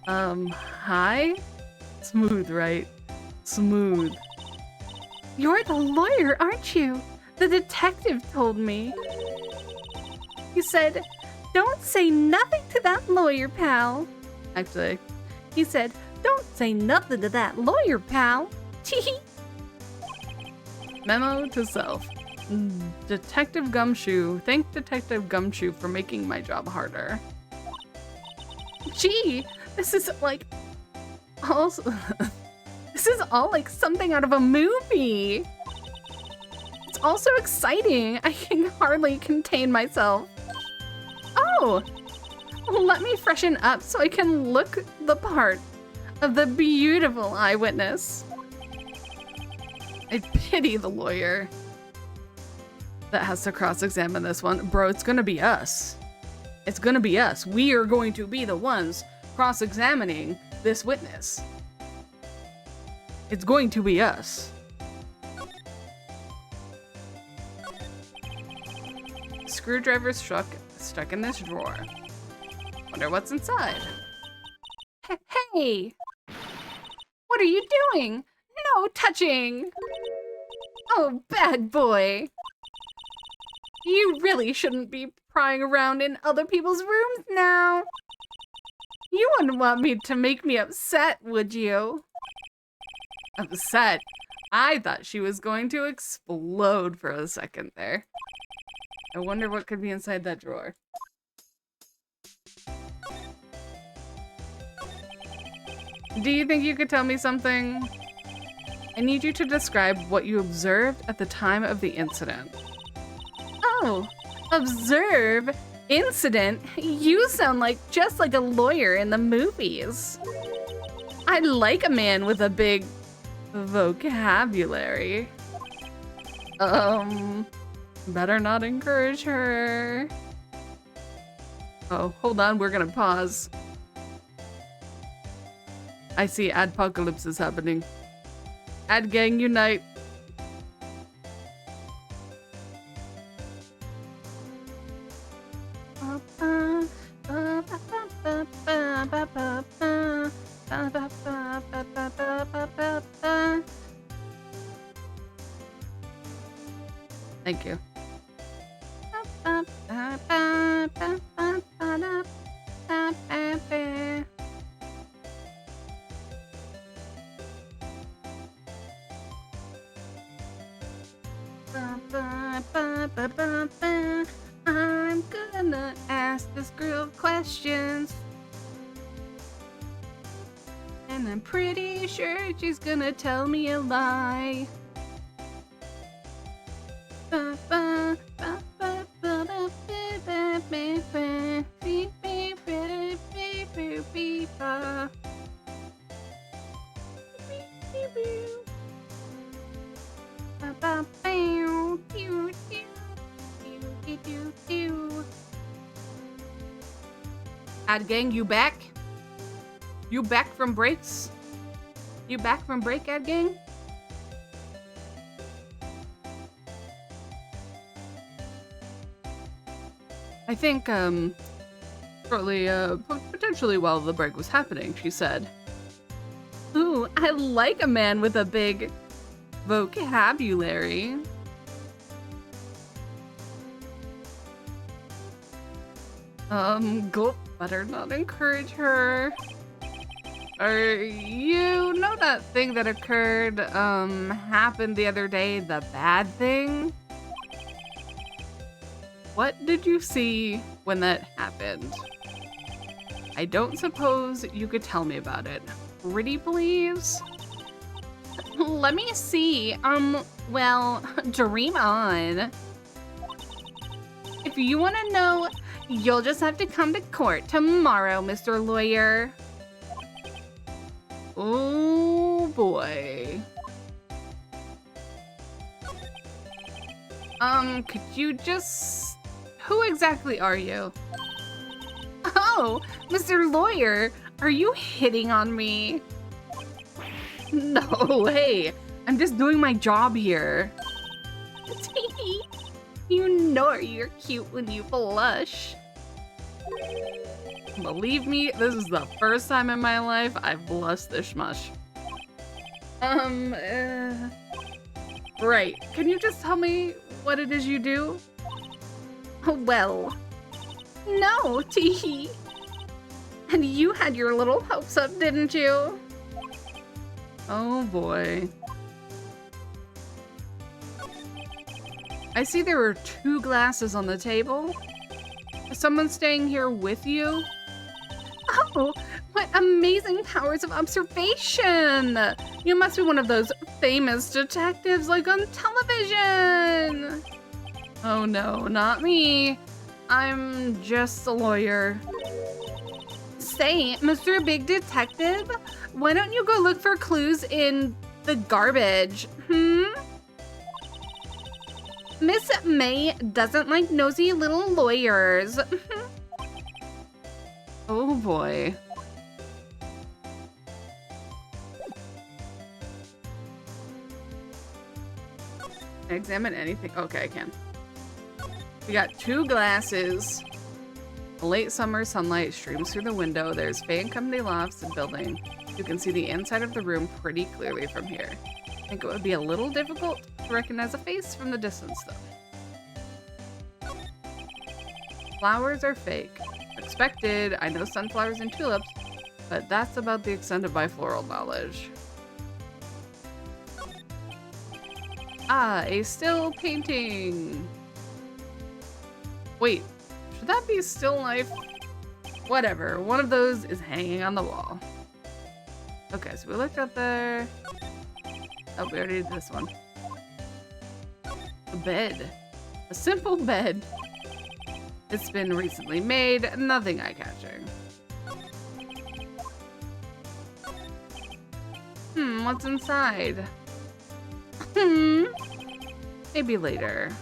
Hi? Smooth, right? Smooth. You're the lawyer, aren't you? The detective told me. He said, don't say nothing to that lawyer, pal. Actually, He said, don't say nothing to that lawyer, pal. Tee. memo to self. Detective Gumshoe. Thank Detective Gumshoe for making my job harder. Gee, this is like also this is all like something out of a movie. It's also exciting. I can hardly contain myself. Oh, let me freshen up so I can look the part of the beautiful eyewitness. I pity the lawyer that has to cross-examine this one. Bro, it's gonna be us. It's gonna be us. We are going to be the ones cross-examining this witness. It's going to be us. Screwdriver stuck in this drawer. Wonder what's inside. Hey! What are you doing? No touching! Oh, bad boy. You really shouldn't be prying around in other people's rooms now. You wouldn't want me to make me upset, would you? Upset. I thought she was going to explode for a second there. I wonder what could be inside that drawer. Do you think you could tell me something? I need you to describe what you observed at the time of the incident. Oh, observe? Incident? You sound like just like a lawyer in the movies. I like a man with a big vocabulary. Better not encourage her. Oh, hold on, we're gonna pause. I see adpocalypse is happening. Ad gang unite. Thank you. I'm gonna ask this girl questions, and I'm pretty sure she's gonna tell me a lie. Ad gang, you back? You back from breaks? You back from break, Ad gang? I think, shortly, potentially while the break was happening, she said, Ooh, I like a man with a big vocabulary. Gulp, better not encourage her. You know that thing that occurred, happened the other day, the bad thing? What did you see when that happened? I don't suppose you could tell me about it. Pretty please? Let me see. Well, dream on. If you want to know, you'll just have to come to court tomorrow, Mr. Lawyer. Oh boy. Could you just... Who exactly are you? Oh, Mr. Lawyer, are you hitting on me? No way. I'm just doing my job here. You know you're cute when you blush. Believe me, this is the first time in my life I've blushed this much. Right. Can you just tell me what it is you do? Well, no, teehee. And you had your little hopes up, didn't you? Oh boy. I see there are 2 glasses on the table. Is someone staying here with you? Oh, what amazing powers of observation! You must be one of those famous detectives like on television! Oh no, not me. I'm just a lawyer. Say, Mr. Big Detective, why don't you go look for clues in the garbage, Miss May doesn't like nosy little lawyers. Oh boy. Can I examine anything? Okay, I can. We got 2 glasses. The late summer sunlight streams through the window. There's fan company lofts and building. You can see the inside of the room pretty clearly from here. I think it would be a little difficult to recognize a face from the distance, though. Flowers are fake. Expected. I know sunflowers and tulips, but that's about the extent of my floral knowledge. Ah, a still painting. Wait, should that be a still life? Whatever, one of those is hanging on the wall. Okay, so we looked up there. Oh, we already did this one. A bed. A simple bed. It's been recently made, nothing eye-catching. What's inside? Maybe later.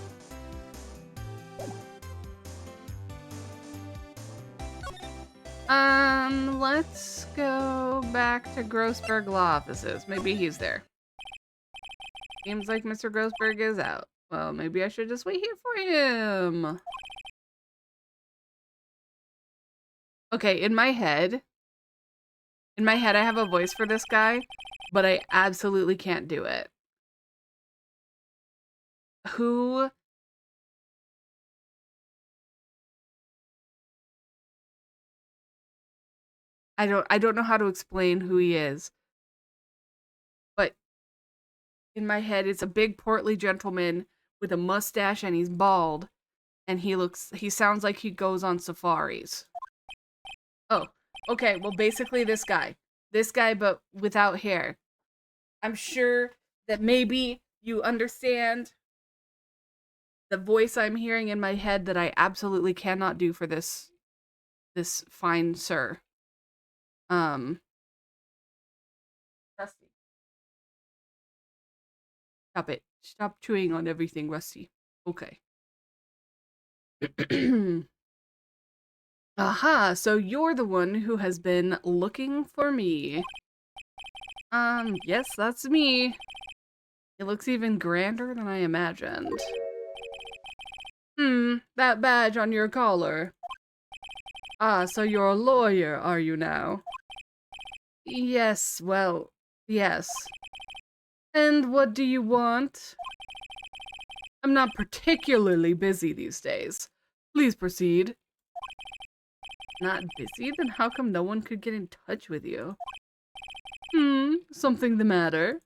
Let's go back to Grossberg Law Offices. Maybe he's there. Seems like Mr. Grossberg is out. Well, maybe I should just wait here for him. Okay, in my head, I have a voice for this guy, but I absolutely can't do it. Who? I don't know how to explain who he is. But in my head, it's a big portly gentleman with a mustache and he's bald. And he sounds like he goes on safaris. Oh, okay, well basically this guy. This guy, but without hair. I'm sure that maybe you understand the voice I'm hearing in my head that I absolutely cannot do for this fine sir. Rusty. Stop it. Stop chewing on everything, Rusty. Okay. Aha, so you're the one who has been looking for me. Yes, that's me. It looks even grander than I imagined. That badge on your collar. Ah, so you're a lawyer, are you now? Yes, well, yes. And what do you want? I'm not particularly busy these days. Please proceed. Not busy? Then how come no one could get in touch with you? Something the matter?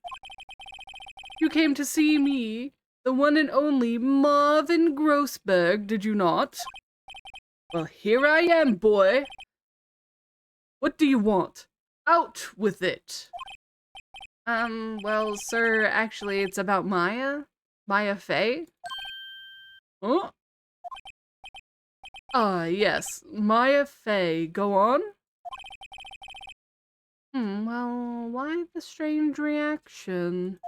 You came to see me, the one and only Marvin Grossberg, did you not? Well, here I am, boy. What do you want? Out with it. Well, sir, actually, it's about Maya. Maya Fey? Huh? Ah, yes. Maya Fey, go on. Well, why the strange reaction?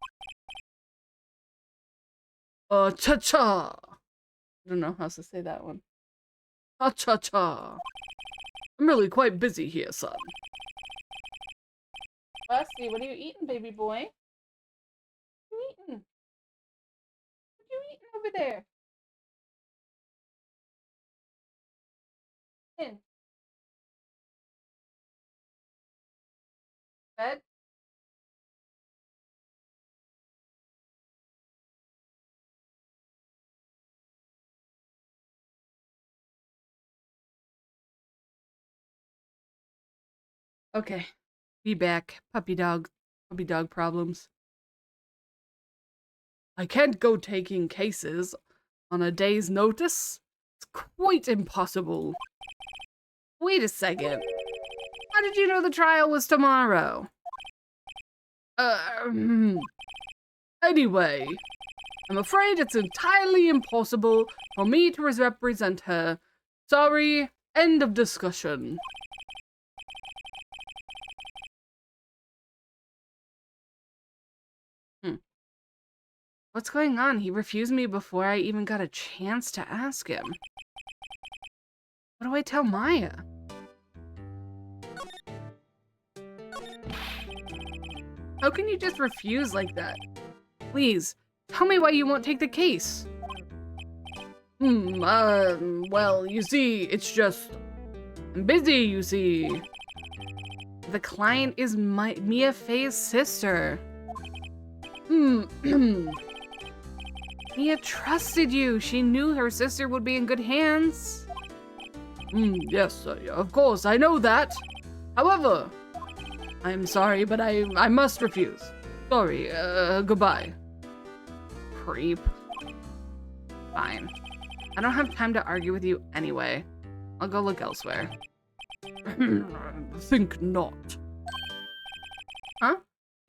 Cha-cha! I don't know how to say that one. Cha-cha-cha. I'm really quite busy here, son. Rusty, what are you eating, baby boy? What are you eating? What are you eating over there? In bed? Okay. Be back. Puppy dog problems. I can't go taking cases on a day's notice. It's quite impossible. Wait a second. How did you know the trial was tomorrow? Anyway, I'm afraid it's entirely impossible for me to represent her. Sorry, end of discussion. What's going on? He refused me before I even got a chance to ask him. What do I tell Maya? How can you just refuse like that? Please, tell me why you won't take the case. Well, you see, it's just... I'm busy, you see. The client is Mia Fey's sister. Mia trusted you. She knew her sister would be in good hands. Yes, of course, I know that. However, I'm sorry, but I must refuse. Sorry, goodbye. Creep. Fine. I don't have time to argue with you anyway. I'll go look elsewhere. Think not. Huh?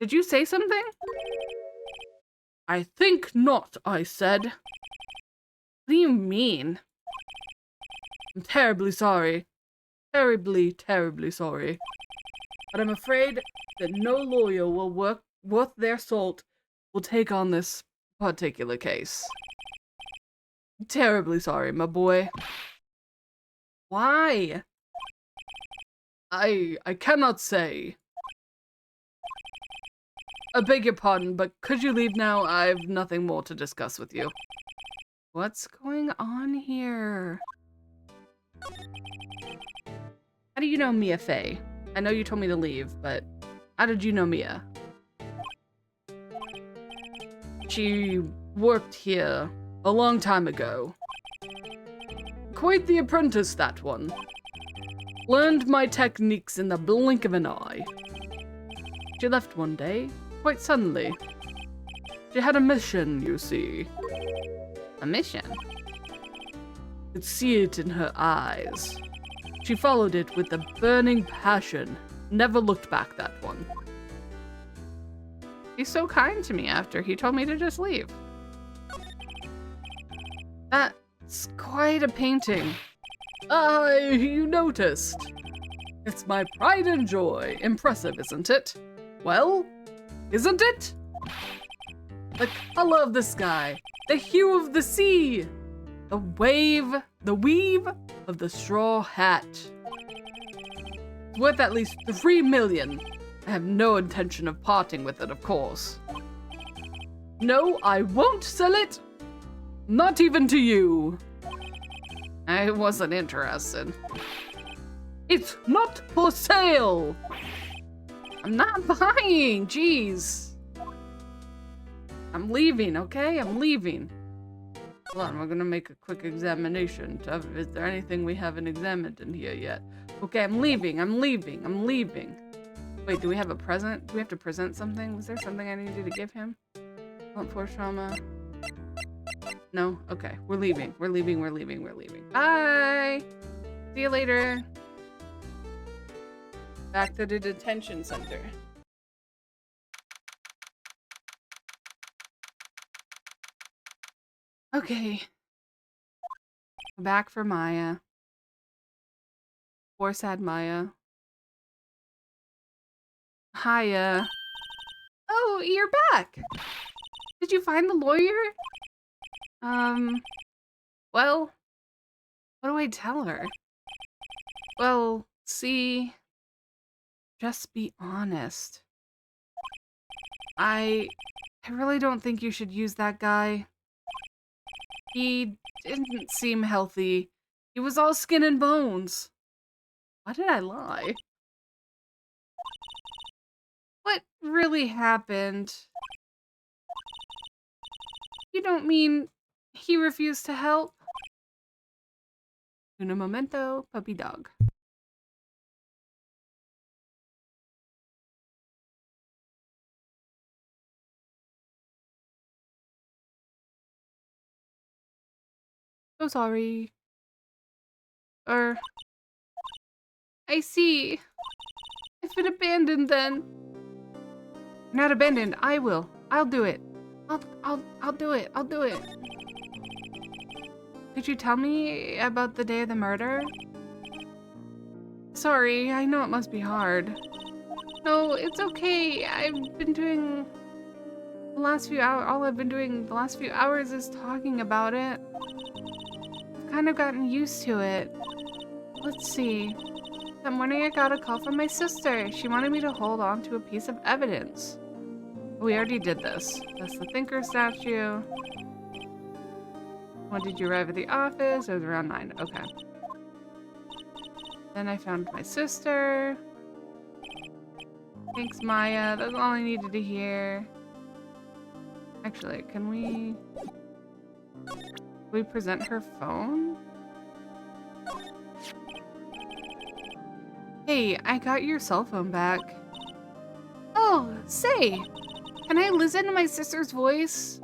Did you say something? I think not, I said. What do you mean? I'm terribly sorry. Terribly, terribly sorry. But I'm afraid that no lawyer worth their salt will take on this particular case. Terribly sorry, my boy. Why? I cannot say. I beg your pardon, but could you leave now? I have nothing more to discuss with you. What's going on here? How do you know Mia Fey? I know you told me to leave, but how did you know Mia? She worked here a long time ago. Quite the apprentice, that one. Learned my techniques in the blink of an eye. She left one day, quite suddenly. She had a mission, you see. A mission? Could see it in her eyes. She followed it with a burning passion. Never looked back, that one. He's so kind to me after he told me to just leave. That's quite a painting. You noticed. It's my pride and joy. Impressive, isn't it? Well, isn't it? The color of the sky, the hue of the sea, the weave of the straw hat. It's worth at least 3 million. I have no intention of parting with it, of course. No, I won't sell it. Not even to you. I wasn't interested. It's not for sale. I'm not buying, jeez. I'm leaving, okay? I'm leaving. Hold on, we're gonna make a quick examination. Is there anything we haven't examined in here yet? Okay, I'm leaving. Wait, do we have a present? Do we have to present something? Was there something I needed to give him? Blunt force trauma. No? Okay, we're leaving. Bye! See you later. Back to the detention center. Okay. Back for Maya. Poor sad Maya. Hiya. Oh, you're back. Did you find the lawyer? Well, what do I tell her? Well, see, just be honest. I really don't think you should use that guy. He didn't seem healthy. He was all skin and bones. Why did I lie? What really happened? You don't mean he refused to help? Un momento, puppy dog. So sorry. I see. I've been abandoned then. Not abandoned, I will. I'll do it. I'll do it. I'll do it. Could you tell me about the day of the murder? Sorry, I know it must be hard. No, it's okay. I've been doing the last few hours. All I've been doing the last few hours is talking about it. I've kind of gotten used to it. Let's see. That morning I got a call from my sister. She wanted me to hold on to a piece of evidence. We already did this. That's the thinker statue. When did you arrive at the office? It was around 9. Okay. Then I found my sister. Thanks, Maya. That's all I needed to hear. Actually, can we present her phone? Hey, I got your cell phone back. Oh, say, can I listen to my sister's voice?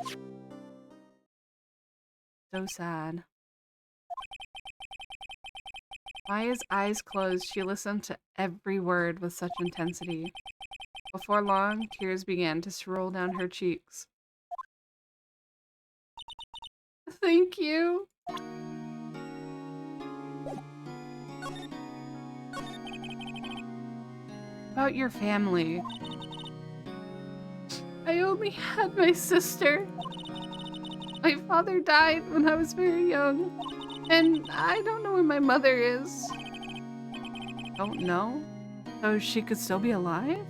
So sad. Maya's eyes closed. She listened to every word with such intensity. Before long, tears began to roll down her cheeks. Thank you. About your family. I only had my sister. My father died when I was very young, and I don't know where my mother is. Don't know? So she could still be alive?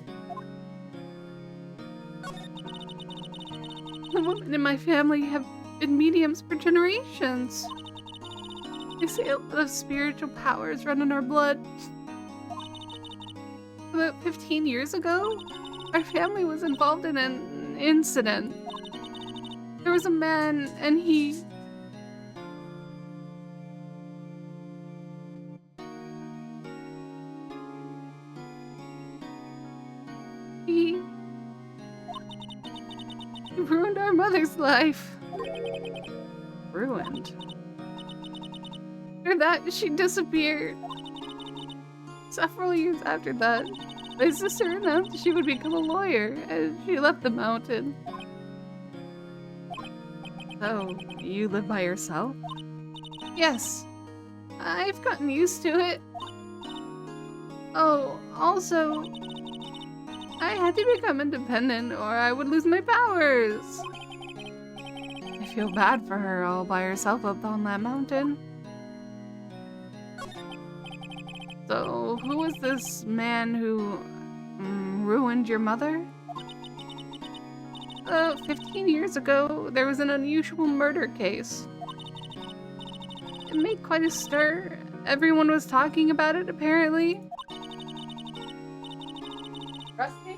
The women in my family have been mediums for generations. They say a lot of spiritual powers run in our blood. About 15 years ago, our family was involved in an incident. There was a man, and he ruined our mother's life. Ruined? After that, she disappeared. Several years after that, my sister announced she would become a lawyer, and she left the mountain. So, you live by yourself? Yes. I've gotten used to it. Oh, also, I had to become independent or I would lose my powers. I feel bad for her all by herself up on that mountain. So, who was this man who ruined your mother? 15 years ago, there was an unusual murder case. It made quite a stir. Everyone was talking about it, apparently. Rusty?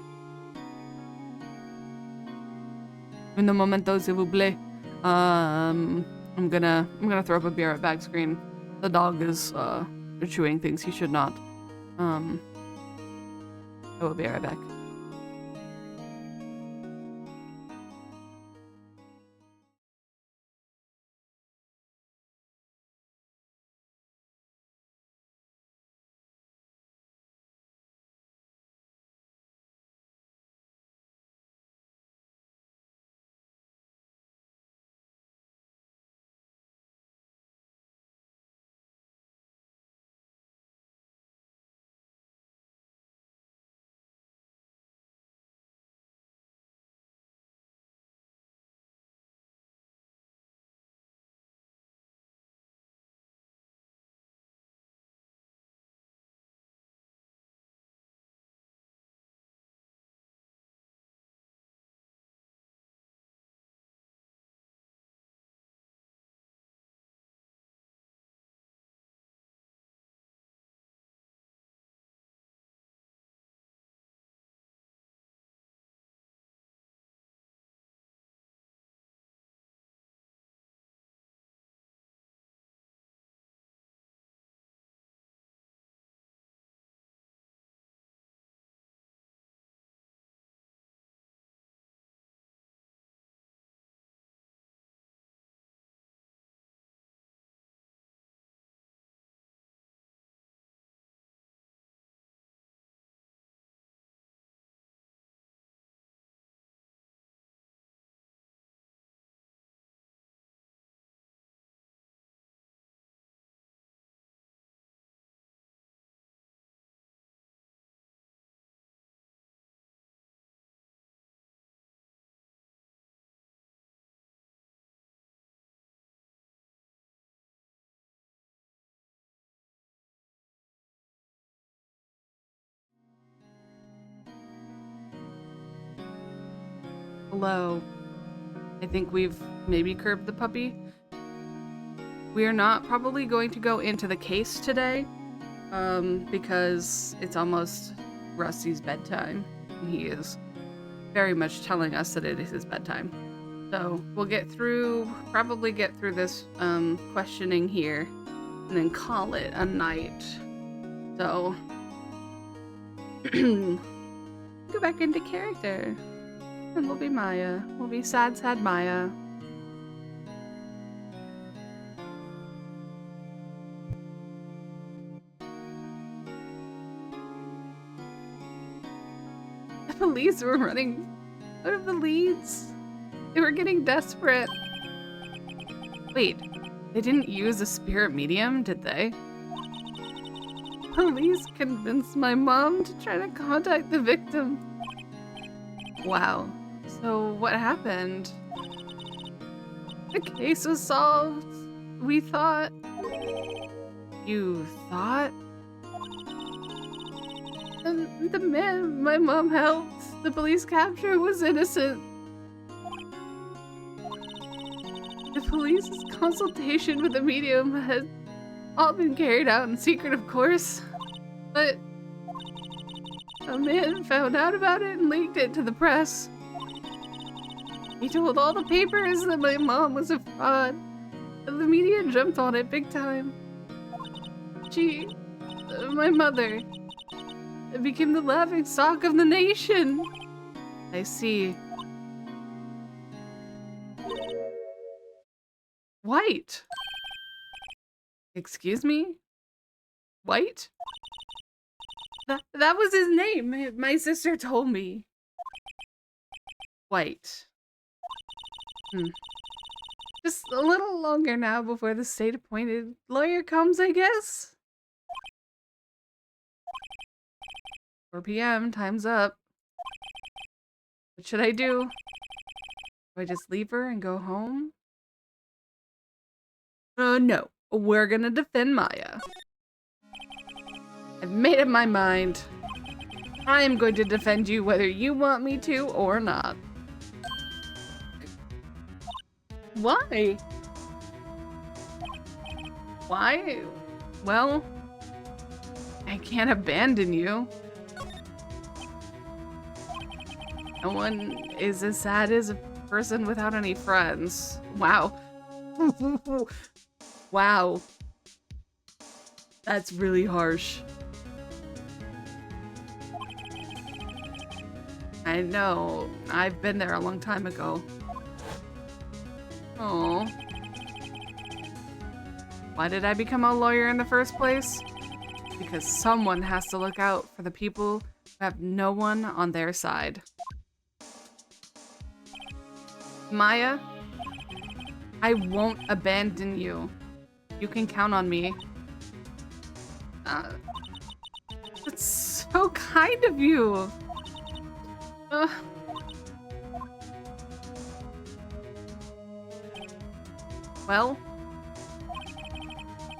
Un momento, s'il vous plaît. I'm gonna throw up a beer at back screen. The dog is chewing things he should not. I will be right back. Hello. I think we've maybe curbed the puppy. We are not probably going to go into the case today, because it's almost Rusty's bedtime. He is very much telling us that it is his bedtime. So we'll probably get through this questioning here, and then call it a night. So go back into character, and we'll be Maya. We'll be sad Maya. The police were running out of the leads. They were getting desperate. Wait, they didn't use a spirit medium, did they? Police convinced my mom to try to contact the victim. Wow. So what happened? The case was solved. We thought. You thought? The man my mom helped the police capture was innocent. The police's consultation with the medium had all been carried out in secret, of course. But a man found out about it and leaked it to the press. He told all the papers that my mom was a fraud, and the media jumped on it big time. My mother, became the laughing stock of the nation. I see. White. Excuse me? White? That was his name. My sister told me. White. Just a little longer now before the state-appointed lawyer comes, I guess. 4 p.m. Time's up. What should I do? Do I just leave her and go home? No. We're gonna defend Maya. I've made up my mind. I am going to defend you whether you want me to or not. Why? Why? Well, I can't abandon you. No one is as sad as a person without any friends. Wow. Wow. That's really harsh. I know. I've been there a long time ago. Oh. Why did I become a lawyer in the first place? Because someone has to look out for the people who have no one on their side. Maya, I won't abandon you. You can count on me. That's so kind of you. Well,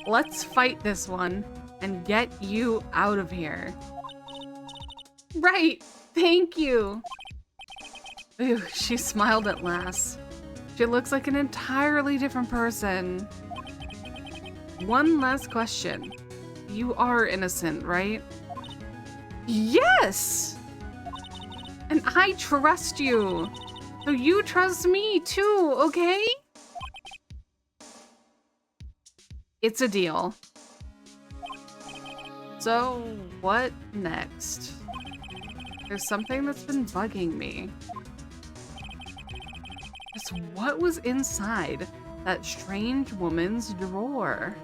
let's fight this one and get you out of here. Right, thank you. Ooh, she smiled at last. She looks like an entirely different person. One last question. You are innocent, right? Yes! And I trust you. So you trust me too, okay? It's a deal. So, what next? There's something that's been bugging me. Just what was inside that strange woman's drawer?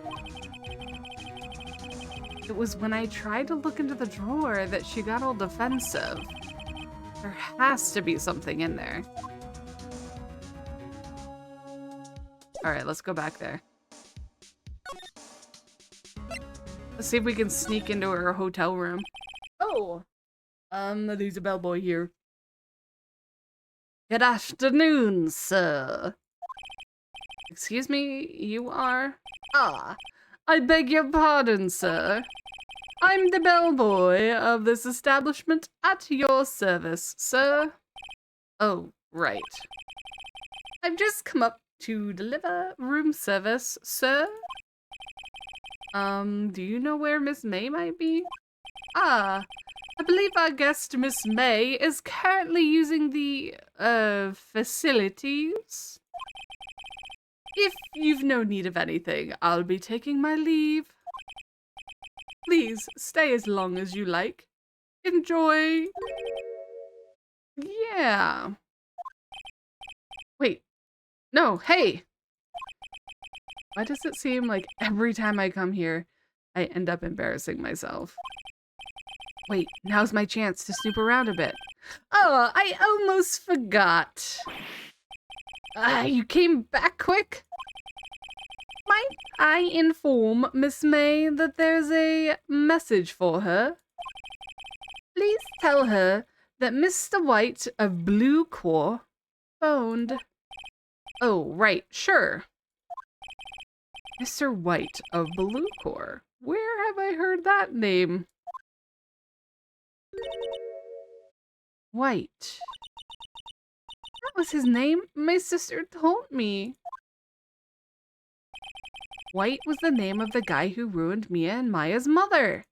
It was when I tried to look into the drawer that she got all defensive. There has to be something in there. Alright, let's go back there. Let's see if we can sneak into her hotel room. Oh! There's a bellboy here. Good afternoon, sir. Excuse me, you are? Ah, I beg your pardon, sir. I'm the bellboy of this establishment at your service, sir. Oh, Right. I've just come up to deliver room service, sir. Do you know where Miss May might be? Ah, I believe our guest, Miss May, is currently using the, facilities. If you've no need of anything, I'll be taking my leave. Please, stay as long as you like. Enjoy. Yeah. Wait. No, hey! Why does it seem like every time I come here, I end up embarrassing myself? Wait, now's my chance to snoop around a bit. Oh, I almost forgot. You came back quick? Might I inform Miss May that there's a message for her? Please tell her that Mr. White of Blue Corps phoned. Oh, right, sure. Mr. White of Blue Corps. Where have I heard that name? White. That was his name. My sister told me. White was the name of the guy who ruined Mia and Maya's mother.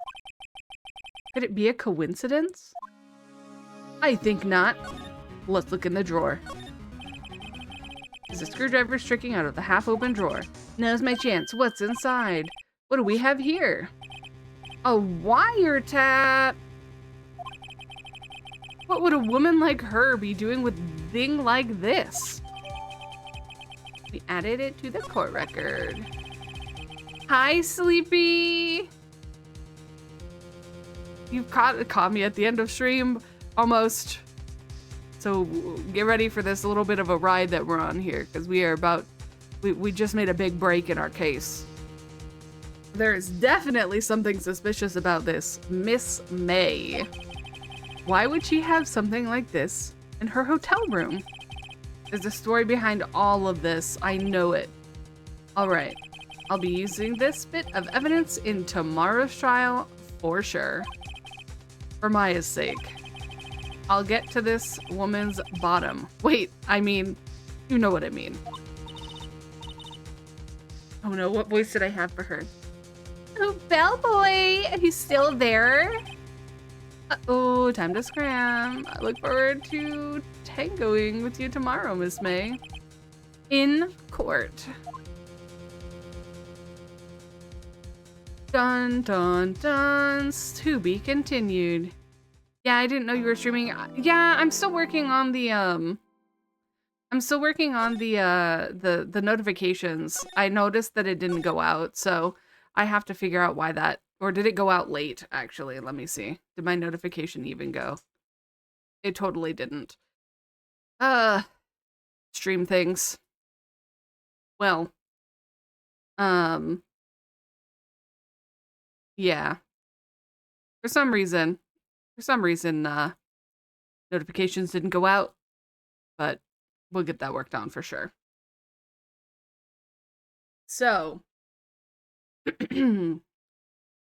Could it be a coincidence? I think not. Let's look in the drawer. There's a screwdriver sticking out of the half-open drawer. Now's my chance. What's inside? What do we have here? A wiretap! What would a woman like her be doing with a thing like this? We added it to the court record. Hi, Sleepy! You caught me at the end of stream, almost. So get ready for this little bit of a ride that we're on here, because we just made a big break in our case. There's definitely something suspicious about this Miss May. Why would she have something like this in her hotel room? There's a story behind all of this. I know it. All right. I'll be using this bit of evidence in tomorrow's trial for sure. For Maya's sake. I'll get to this woman's bottom. Wait, I mean, you know what I mean. Oh no, what voice did I have for her? Oh, Bellboy! He's still there? Uh-oh, time to scram. I look forward to tangoing with you tomorrow, Miss May. In court. Dun dun dun. To be continued. Yeah, I didn't know you were streaming. Yeah, I'm still working on the the notifications. I noticed that it didn't go out, so I have to figure out why that, or did it go out late actually? Let me see. Did my notification even go? It totally didn't. Stream things. Well, yeah. For some reason, notifications didn't go out, but we'll get that worked on for sure. So,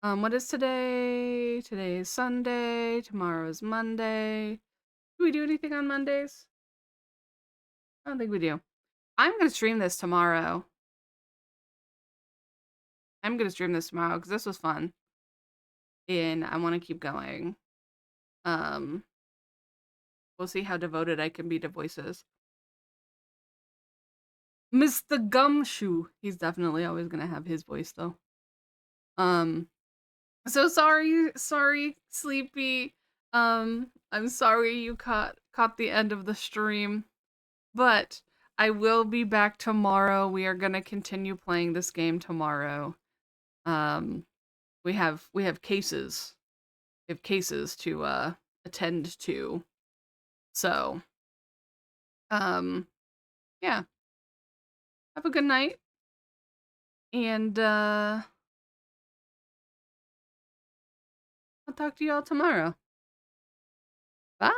what is today? Today is Sunday. Tomorrow is Monday. Do we do anything on Mondays? I don't think we do. I'm gonna stream this tomorrow. Because this was fun. And I want to keep going. We'll see how devoted I can be to voices. Mr. Gumshoe. He's definitely always gonna have his voice though. So sorry, Sleepy. I'm sorry you caught the end of the stream. But I will be back tomorrow. We are gonna continue playing this game tomorrow. We have cases. We have cases to attend to. So yeah. Have a good night. And I'll talk to you all tomorrow. Bye.